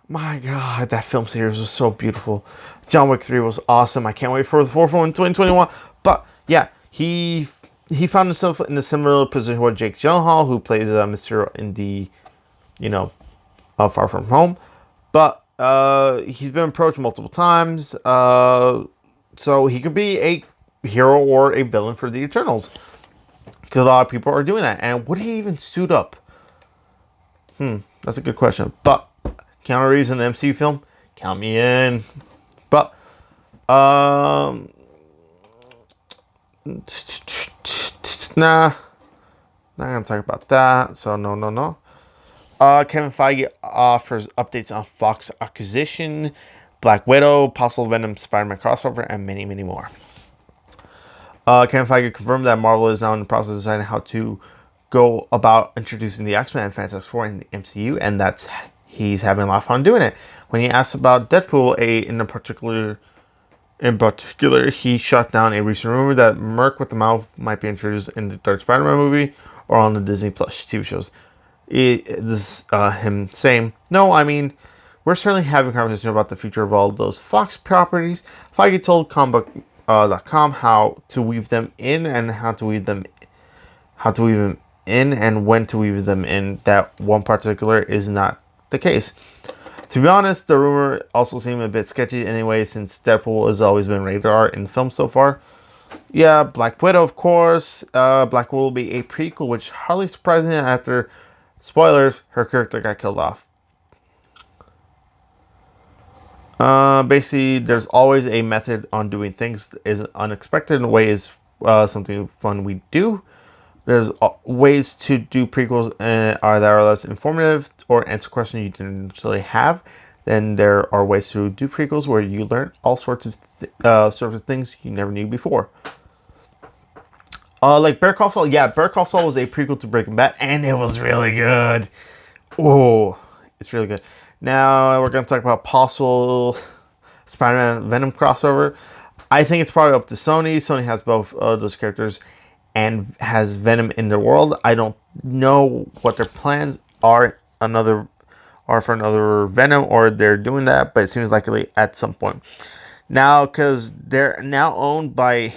that film series was so beautiful. John Wick 3 was awesome. I can't wait for the 4th one in 2021. But yeah, he found himself in a similar position with Jake Gyllenhaal, who plays Mysterio in the, Far From Home. But he's been approached multiple times. So he could be a hero or a villain for the Eternals, because a lot of people are doing that. And would he even suit up? That's a good question. But Keanu Reeves in the MCU film, count me in. But nah, not gonna talk about that. So no. Kevin Feige offers updates on Fox acquisition, Black Widow, possible Venom Spiderman crossover, and many, many more. Kevin Feige confirmed that Marvel is now in the process of deciding how to go about introducing the X-Men and Fantastic Four in the MCU, and he's having a lot of fun doing it. When he asked about Deadpool, in particular, he shut down a recent rumor that Merc with the Mouth might be introduced in the third Spider-Man movie or on the Disney Plus TV shows. This him saying, "No, I mean, we're certainly having a conversation about the future of all those Fox properties." Feige told comicbook.com how to weave them in and and when to weave them in. That one particular is not the case. To be honest, the rumor also seemed a bit sketchy anyway, since Deadpool has always been rated R in the film so far. Yeah, Black Widow, of course. Black Widow will be a prequel, which hardly surprising after, spoilers, her character got killed off. Basically, there's always a method on doing things is unexpected, and way is something fun we do. There's ways to do prequels that are less informative or answer questions you didn't initially have. Then there are ways to do prequels where you learn all sorts of things you never knew before. Like Better Call Saul. Yeah, Better Call Saul was a prequel to Breaking Bad, and it was really good. Oh, it's really good. Now we're going to talk about possible Spider-Man Venom crossover. I think it's probably up to Sony. Sony has both those characters and has Venom in their world. I don't know what their plans are for another Venom, or they're doing that, but it seems likely at some point. Now, because they're now owned by,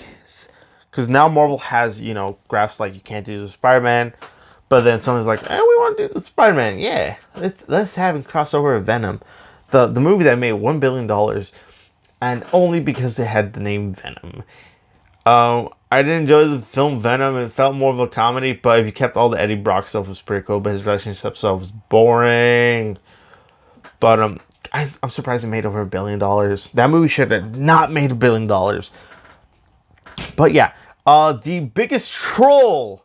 because now Marvel has, graphs like you can't do the Spider-Man, but then someone's like, we want to do the Spider-Man. Yeah, let's have him cross over with Venom. The movie that made $1 billion. and only because it had the name Venom. I didn't enjoy the film Venom. It felt more of a comedy, but if you kept all the Eddie Brock stuff, it was pretty cool. But his relationship stuff was boring. But I'm surprised it made over $1 billion. That movie should have not made $1 billion. But yeah, the biggest troll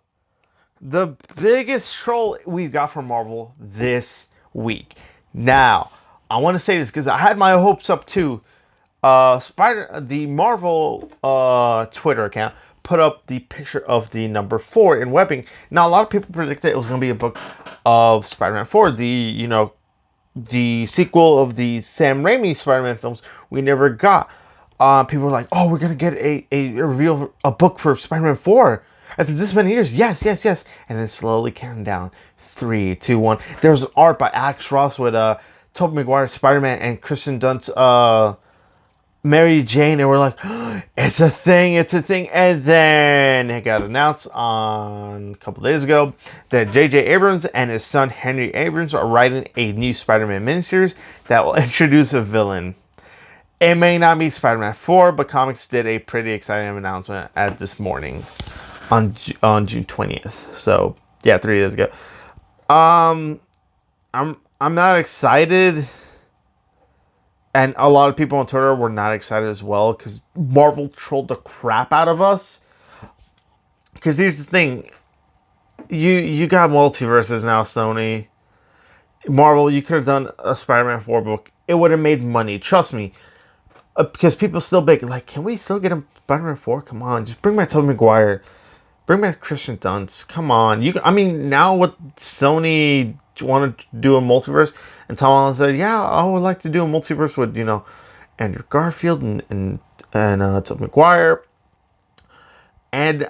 we've got from Marvel this week. Now, I want to say this because I had my hopes up too. The Marvel Twitter account put up the picture of the number 4 in webbing. Now, a lot of people predicted it was going to be a book of Spider-Man 4, the sequel of the Sam Raimi Spider-Man films we never got. People were like, "Oh, we're gonna get a book for Spider-Man 4 after this many years." Yes. And then slowly counting down, 3, 2, 1. There was art by Alex Ross with Tobey Maguire Spider-Man and Kristen Dunst's Mary Jane, and we're like, oh, it's a thing. And then it got announced on a couple days ago that J.J. Abrams and his son Henry Abrams are writing a new Spider-Man miniseries that will introduce a villain. It may not be Spider-Man 4, but comics did a pretty exciting announcement at this morning on June 20th. So yeah, 3 days ago. I'm not excited. And a lot of people on Twitter were not excited as well because Marvel trolled the crap out of us. Because here's the thing. You got multiverses now, Sony. Marvel, you could have done a Spider-Man 4 book. It would have made money. Trust me. Because people still beg, like, can we still get a Spider-Man 4? Come on. Just bring back Tobey Maguire. Bring back Kristen Dunst. Come on. Now with Sony wanted to do a multiverse, and Tom Holland said, yeah, I would like to do a multiverse with, Andrew Garfield and Tobey Maguire. And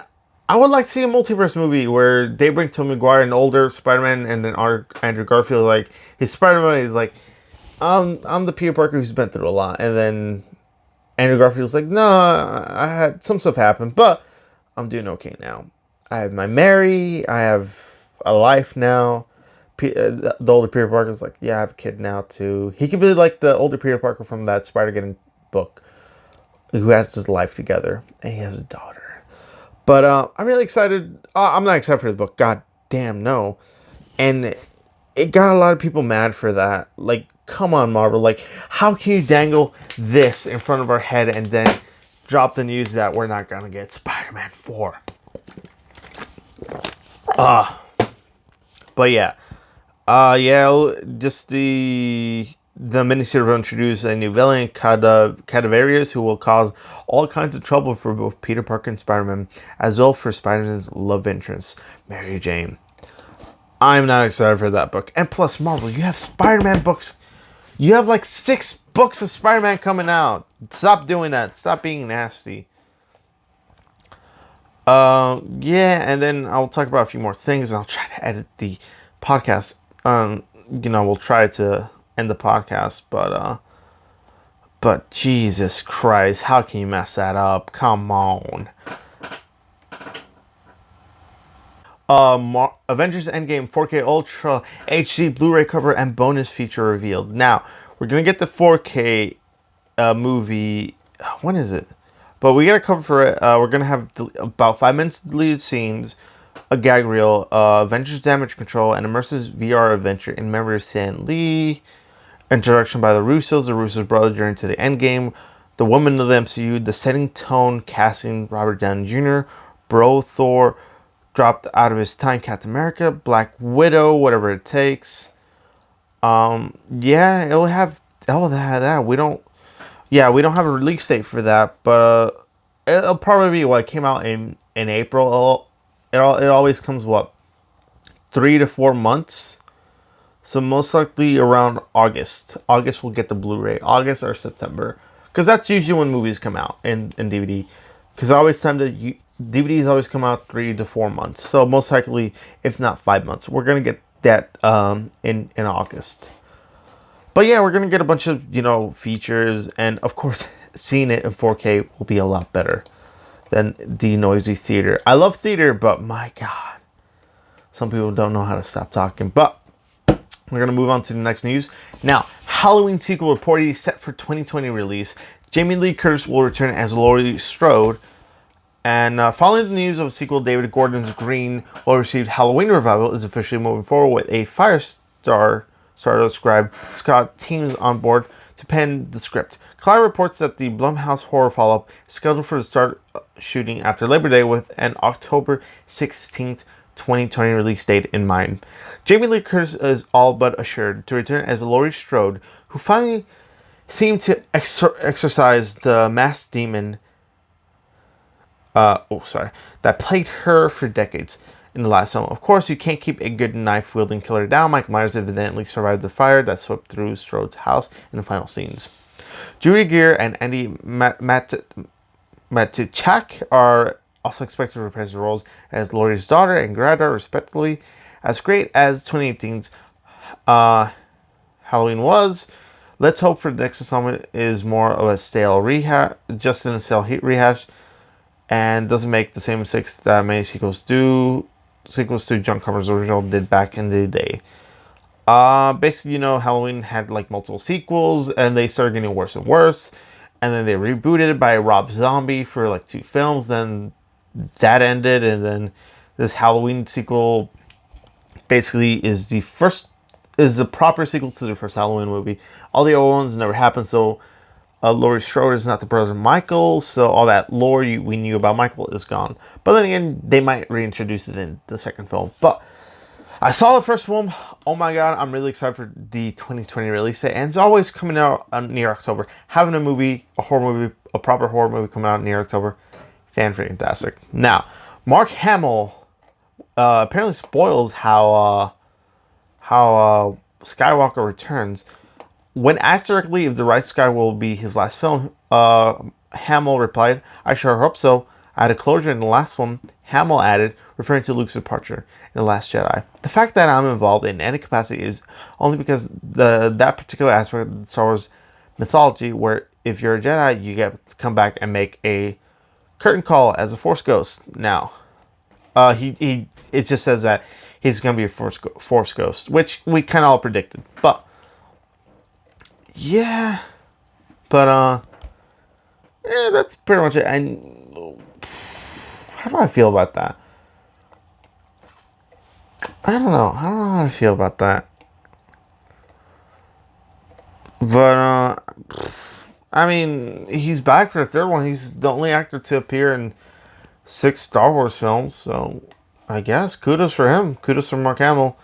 I would like to see a multiverse movie where they bring Tobey Maguire, an older Spider-Man, and then Andrew Garfield, like, his Spider-Man is like, I'm the Peter Parker who's been through a lot. And then Andrew Garfield's like, no, I had some stuff happen, but I'm doing okay now. I have my Mary. I have a life now. The older Peter Parker's like, yeah, I have a kid now too. He could be like the older Peter Parker from that Spider-Man book who has his life together. And he has a daughter. But I'm really excited. I'm not excited for the book. God damn, no. And it got a lot of people mad for that. Like, come on, Marvel. Like, how can you dangle this in front of our head and then drop the news that we're not going to get Spider-Man 4? But yeah. Just the miniseries will introduce a new villain, Cadaverius, who will cause all kinds of trouble for both Peter Parker and Spider-Man, as well for Spider-Man's love interest, Mary Jane. I'm not excited for that book. And plus, Marvel, you have Spider-Man books. You have like 6 books of Spider-Man coming out. Stop doing that. Stop being nasty. And then I'll talk about a few more things, and I'll try to edit the podcast. We'll try to end the podcast, but Jesus Christ, how can you mess that up? Come on. Avengers Endgame 4K Ultra HD Blu-ray cover and bonus feature revealed. Now, we're gonna get the 4K movie. When is it? But we got a cover for it. We're gonna have about 5 minutes of deleted scenes, a gag reel, Avengers Damage Control, an immersive VR adventure in memory of Stan Lee, introduction by the Russos brothers journey to the Endgame, the woman of the MCU, the setting tone, casting Robert Downey Jr., Bro Thor, dropped out of his time, Captain America, Black Widow, whatever it takes. It'll have all that. We don't have a release date for that, but it'll probably be what came out in April. It always comes 3 to 4 months. So most likely around August. August we'll get the Blu-ray. August or September, because that's usually when movies come out in DVD. Because DVDs always come out 3 to 4 months. So most likely, if not 5 months, we're gonna get that in August. But yeah, we're gonna get a bunch of features, and of course, seeing it in 4K will be a lot better than the noisy theater. I love theater, but my God, some people don't know how to stop talking. But we're gonna move on to the next news now. Halloween sequel reportedly set for 2020 release. Jamie Lee Curtis will return as Laurie Strode. And following the news of a sequel, David Gordon's Green, well-received Halloween revival is officially moving forward with a Stardust scribe Scott Teams on board to pen the script. Collider reports that the Blumhouse horror follow-up is scheduled for the start shooting after Labor Day with an October 16th, 2020 release date in mind. Jamie Lee Curtis is all but assured to return as Laurie Strode, who finally seemed to exorcise the masked demon that plagued her for decades in the last film. Of course, you can't keep a good knife-wielding killer down. Mike Myers evidently survived the fire that swept through Strode's house in the final scenes. Judy Greer and Andy Matuchak are also expected to reprise their roles as Laurie's daughter and granddaughter, respectively. As great as 2018's Halloween was, let's hope for the next installment is more of a stale rehash, rehash, and doesn't make the same mistakes that many sequels to John Carpenter's original did back in the day. Basically, Halloween had like multiple sequels, and they started getting worse and worse, and then they rebooted it by Rob Zombie for like 2 films, then that ended, and then this Halloween sequel basically is the proper sequel to the first Halloween movie. All the other ones never happened, so Laurie Strode is not the brother of Michael, so all that lore we knew about Michael is gone. But then again, they might reintroduce it in the second film. But I saw the first film. Oh my god, I'm really excited for the 2020 release date. And it's always coming out near October. Having a proper horror movie coming out near October, fantastic. Now, Mark Hamill apparently spoils how Skywalker returns. When asked directly if The Rise of Sky will be his last film, Hamill replied, "I sure hope so. I had a closure in the last one," Hamill added, referring to Luke's departure in The Last Jedi. "The fact that I'm involved in any capacity is only because that particular aspect of Star Wars mythology, where if you're a Jedi, you get to come back and make a curtain call as a Force ghost." Now, it just says that he's going to be a Force ghost, which we kind of all predicted. But yeah, that's pretty much it. And how do I feel about that? I don't know how to feel about that. But I mean, he's back for the third one. He's the only actor to appear in 6 Star Wars films, so I guess kudos for him. Kudos for Mark Hamill.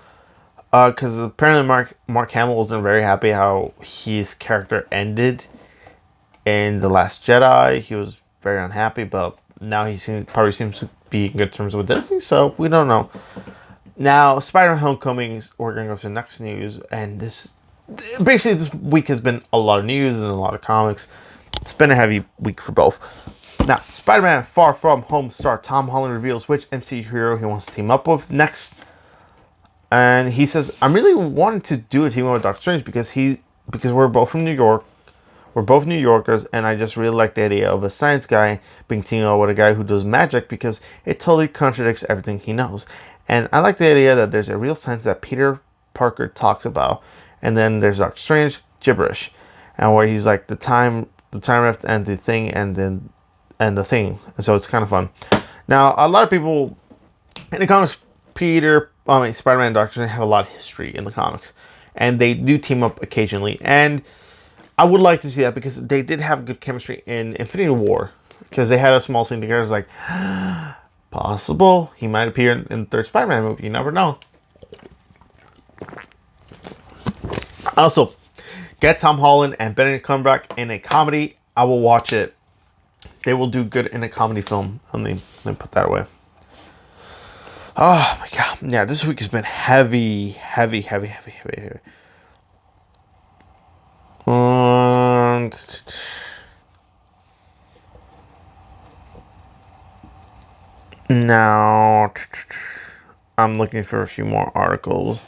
Because apparently Mark Hamill wasn't very happy how his character ended in The Last Jedi. He was very unhappy, but now he probably seems to be in good terms with Disney, so we don't know. Now, Spider-Man Homecoming, we're going to go to the next news, and this week has been a lot of news and a lot of comics. It's been a heavy week for both. Now, Spider-Man Far From Home star Tom Holland reveals which MCU hero he wants to team up with next. And he says, "I'm really wanting to do a team up with Doctor Strange because we're both from New York. We're both New Yorkers, and I just really like the idea of a science guy being teamed up with a guy who does magic because it totally contradicts everything he knows. And I like the idea that there's a real science that Peter Parker talks about, and then there's Doctor Strange, gibberish, and where he's like the time rift and the thing and the thing. And so it's kind of fun. Now, a lot of people in the comics, Spider-Man and Doctor Strange have a lot of history in the comics, and they do team up occasionally. And I would like to see that because they did have good chemistry in Infinity War, because they had a small scene together. It's like, possible he might appear in the third Spider-Man movie. You never know. Also, get Tom Holland and Benedict Cumberbatch in a comedy. I will watch it. They will do good in a comedy film. Let me put that away. Oh my god. Yeah, this week has been heavy. Now, I'm looking for a few more articles.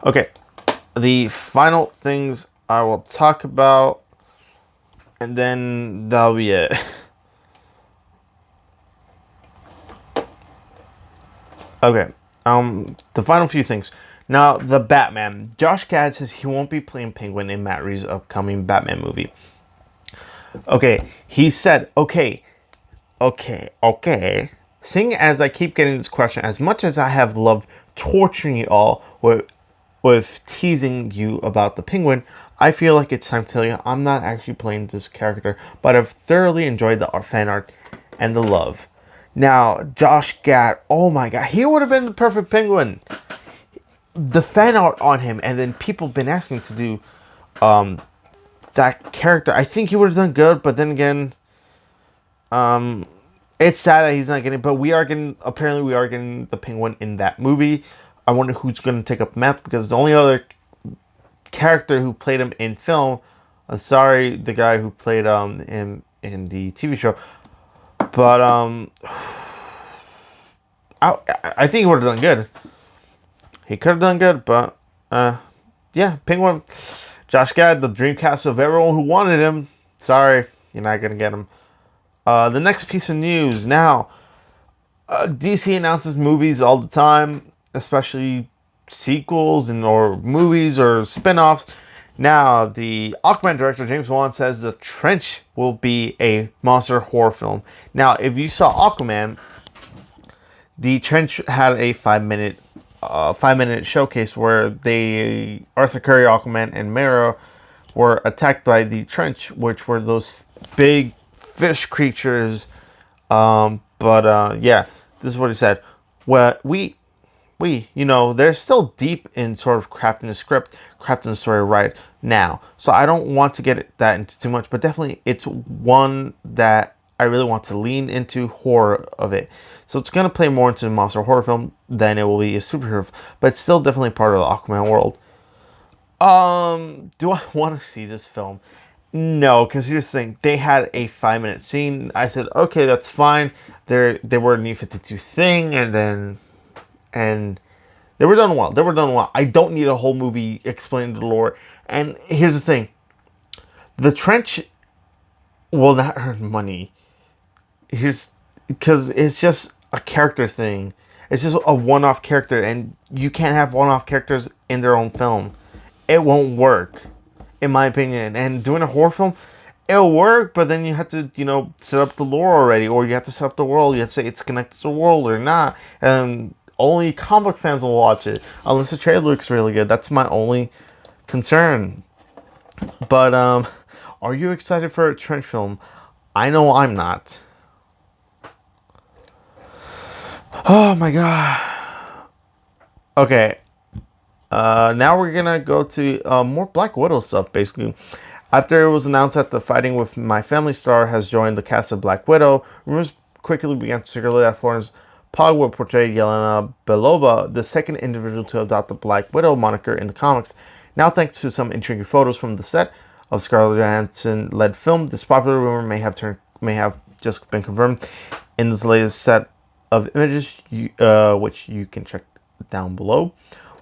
Okay. The final things I will talk about, and then that'll be it. Okay. The final few things. Now, the Batman. Josh Gad says he won't be playing Penguin in Matt Reeves' upcoming Batman movie. Okay, he said, okay. Seeing as I keep getting this question, as much as I have loved torturing you all with teasing you about the Penguin, I feel like it's time to tell you I'm not actually playing this character, but I've thoroughly enjoyed the fan art and the love. Now, Josh Gad, oh my god, he would have been the perfect Penguin. The fan art on him, and then people been asking to do that character. I think he would have done good, but then again, it's sad that he's not getting. But apparently we are getting the Penguin in that movie. I wonder who's going to take up Matt, because the only other character who played him in film, sorry, the guy who played him in the TV show, but I think he would have done good. He could have done good, but yeah, Penguin, Josh Gad, the Dreamcast of everyone who wanted him. Sorry, you're not gonna get him. The next piece of news now. DC announces movies all the time, especially sequels or movies or spin-offs. Now, the Aquaman director James Wan says The Trench will be a monster horror film. Now, if you saw Aquaman, The Trench had a 5-minute showcase where Arthur Curry, Aquaman, and Mera were attacked by the Trench, which were those big fish creatures. Yeah, this is what he said. Well, we, they're still deep in sort of crafting the script, crafting the story right now. So I don't want to get that into too much, but definitely it's one that I really want to lean into horror of it. So it's going to play more into a monster horror film than it will be a superhero, but it's still definitely part of the Aquaman world. Do I want to see this film? No, because here's the thing. They had a 5-minute scene. I said, okay, that's fine. They were a New 52 thing, and they were done well. I don't need a whole movie explaining the lore. And here's the thing. The Trench will not earn money. Because it's just a character thing. It's just a one-off character, and you can't have one-off characters in their own film. It won't work, in my opinion. And doing a horror film, it'll work, but then you have to, set up the lore already, or you have to set up the world. You have to say it's connected to the world or not. And only comic fans will watch it, unless the trailer looks really good. That's my only concern. But are you excited for a Trench film? I know I'm not. Oh my god. Okay. Now we're gonna go to more Black Widow stuff, basically. After it was announced that the Fighting With My Family star has joined the cast of Black Widow, rumors quickly began to circulate that Florence Pugh will portray Yelena Belova, the second individual to adopt the Black Widow moniker in the comics. Now, thanks to some intriguing photos from the set of Scarlett Johansson-led film, this popular rumor may have just been confirmed in this latest set of images, which you can check down below.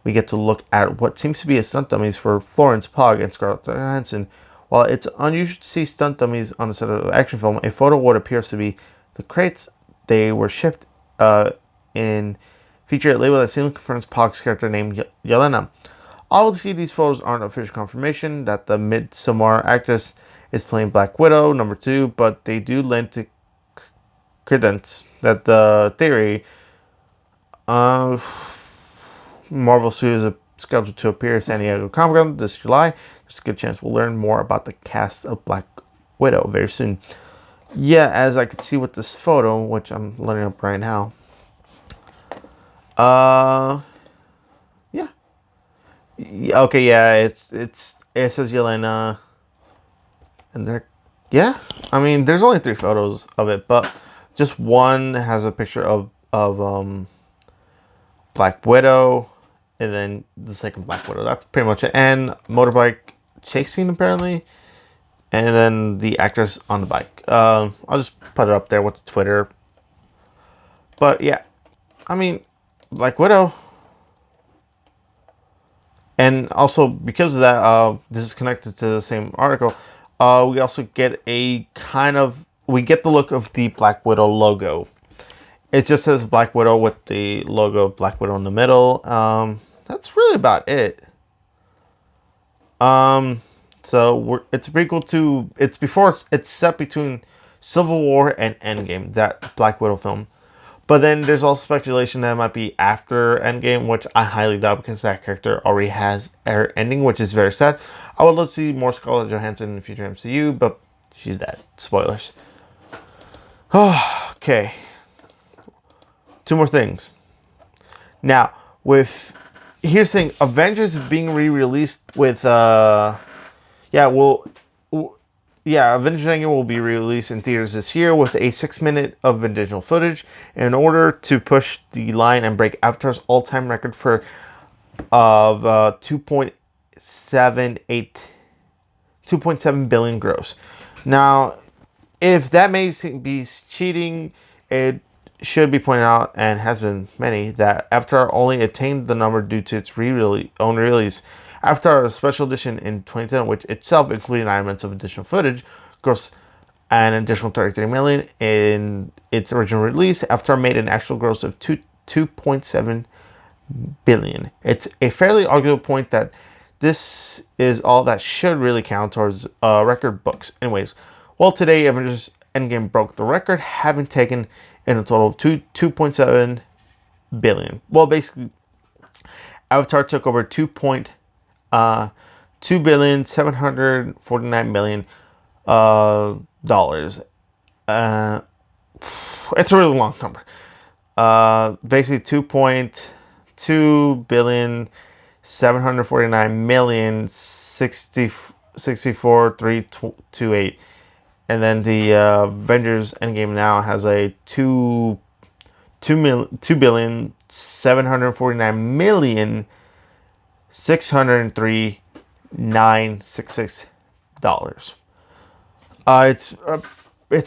We get to look at what seems to be a stunt dummies for Florence Pugh and Scarlett Johansson. While it's unusual to see stunt dummies on the set of an action film, a photo of what appears to be the crates they were shipped in feature labeled as Ceiling confirms Pugh's character named Yelena. Obviously, these photos aren't official confirmation that the Midsommar actress is playing Black Widow #2, but they do lend to credence that the theory. Marvel Studios is scheduled to appear at San Diego Comic-Con this July. There's a good chance we'll learn more about the cast of Black Widow very soon. Yeah, as I could see with this photo, which I'm loading up right now. Yeah. Okay, yeah, it says Yelena, and there. Yeah, I mean, there's only 3 photos of it, but just one has a picture of Black Widow, and then the second Black Widow. That's pretty much it. And motorbike chase scene apparently, and then the actress on the bike. I'll just put it up there with the Twitter. But yeah, I mean, Black Widow. And also because of that, this is connected to the same article. We also get we get the look of the Black Widow logo. It just says Black Widow with the logo of Black Widow in the middle. that's really about it. So it's a prequel to, it's set between Civil War and Endgame, that Black Widow film. But then there's also speculation that it might be after Endgame, which I highly doubt because that character already has her ending, which is very sad. I would love to see more Scarlett Johansson in the future MCU, but she's dead. Spoilers. Okay. Two more things. Now, here's the thing. Avengers is being re-released with, Avengers Endgame will be released in theaters this year with a 6-minute of additional footage in order to push the line and break Avatar's all-time record of 2.7 billion gross. Now, if that may be cheating, it should be pointed out, and has been many, that Avatar only attained the number due to its own release. Avatar, a special edition in 2010, which itself included 9 minutes of additional footage, grossed an additional 33 million in its original release. Avatar made an actual gross of 2.7 billion. It's a fairly arguable point that this is all that should really count towards record books. Anyways, well, today Avengers Endgame broke the record, having taken in a total of 2.7 billion. Well, basically, Avatar took over 2,749,000,000 dollars. It's a really long number. Basically 2,749,064,328, and then the Avengers Endgame now has a 2,749,603,966 dollars. It's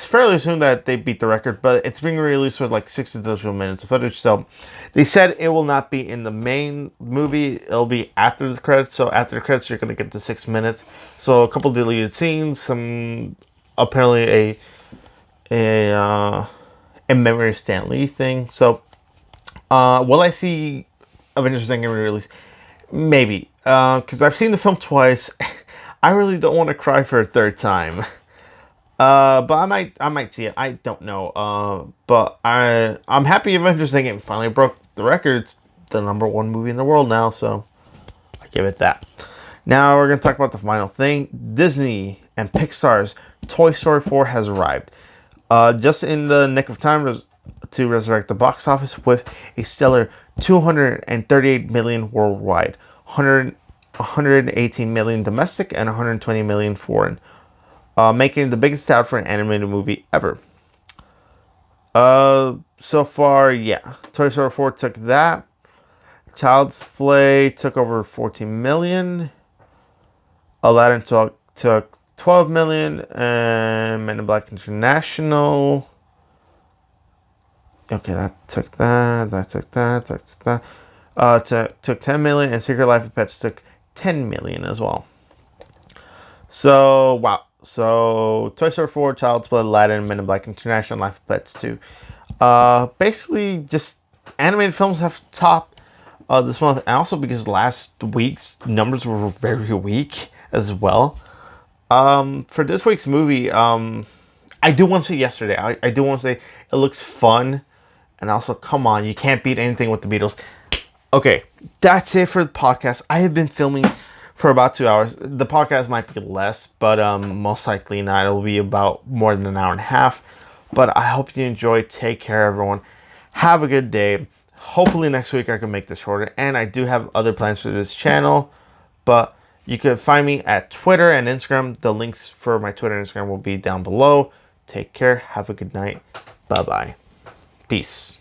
fairly assumed that they beat the record, but it's being released with like 6 additional minutes of footage. So they said it will not be in the main movie. It'll be after the credits. So after the credits, you're going to get the 6 minutes. So a couple deleted scenes, some apparently a memory of Stan Lee thing. So will I see Avengers Endgame release? Maybe, because I've seen the film twice. I really don't want to cry for a third time. But I might see it. I don't know. But I'm happy Avengers Endgame finally broke the record. It's the #1 movie in the world now, so I give it that. Now we're gonna talk about the final thing. Disney and Pixar's Toy Story 4 has arrived, just in the nick of time to resurrect the box office with a stellar 238 million worldwide, 118 million domestic, and 120 million foreign. Making it the biggest out for an animated movie ever. So far, yeah. Toy Story 4 took that. Child's Play took over 14 million. Aladdin took 12 million. And Men in Black International. Okay, that took that. That took that. That took that. Took 10 million. And Secret Life of Pets took 10 million as well. So, wow. So, Toy Story 4, Child's Play, Aladdin, Men in Black International, Life of Pets 2. Basically, just animated films have topped this month. And also because last week's numbers were very weak as well. For this week's movie, I do want to say yesterday. I do want to say it looks fun. And also, come on, you can't beat anything with the Beatles. Okay, that's it for the podcast. I have been filming for about 2 hours. The podcast might be less, but most likely not. It'll be about more than an hour and a half. But I hope you enjoy. Take care, everyone. Have a good day. Hopefully next week I can make this shorter. And I do have other plans for this channel. But you can find me at Twitter and Instagram. The links for my Twitter and Instagram will be down below. Take care. Have a good night. Bye-bye. Peace.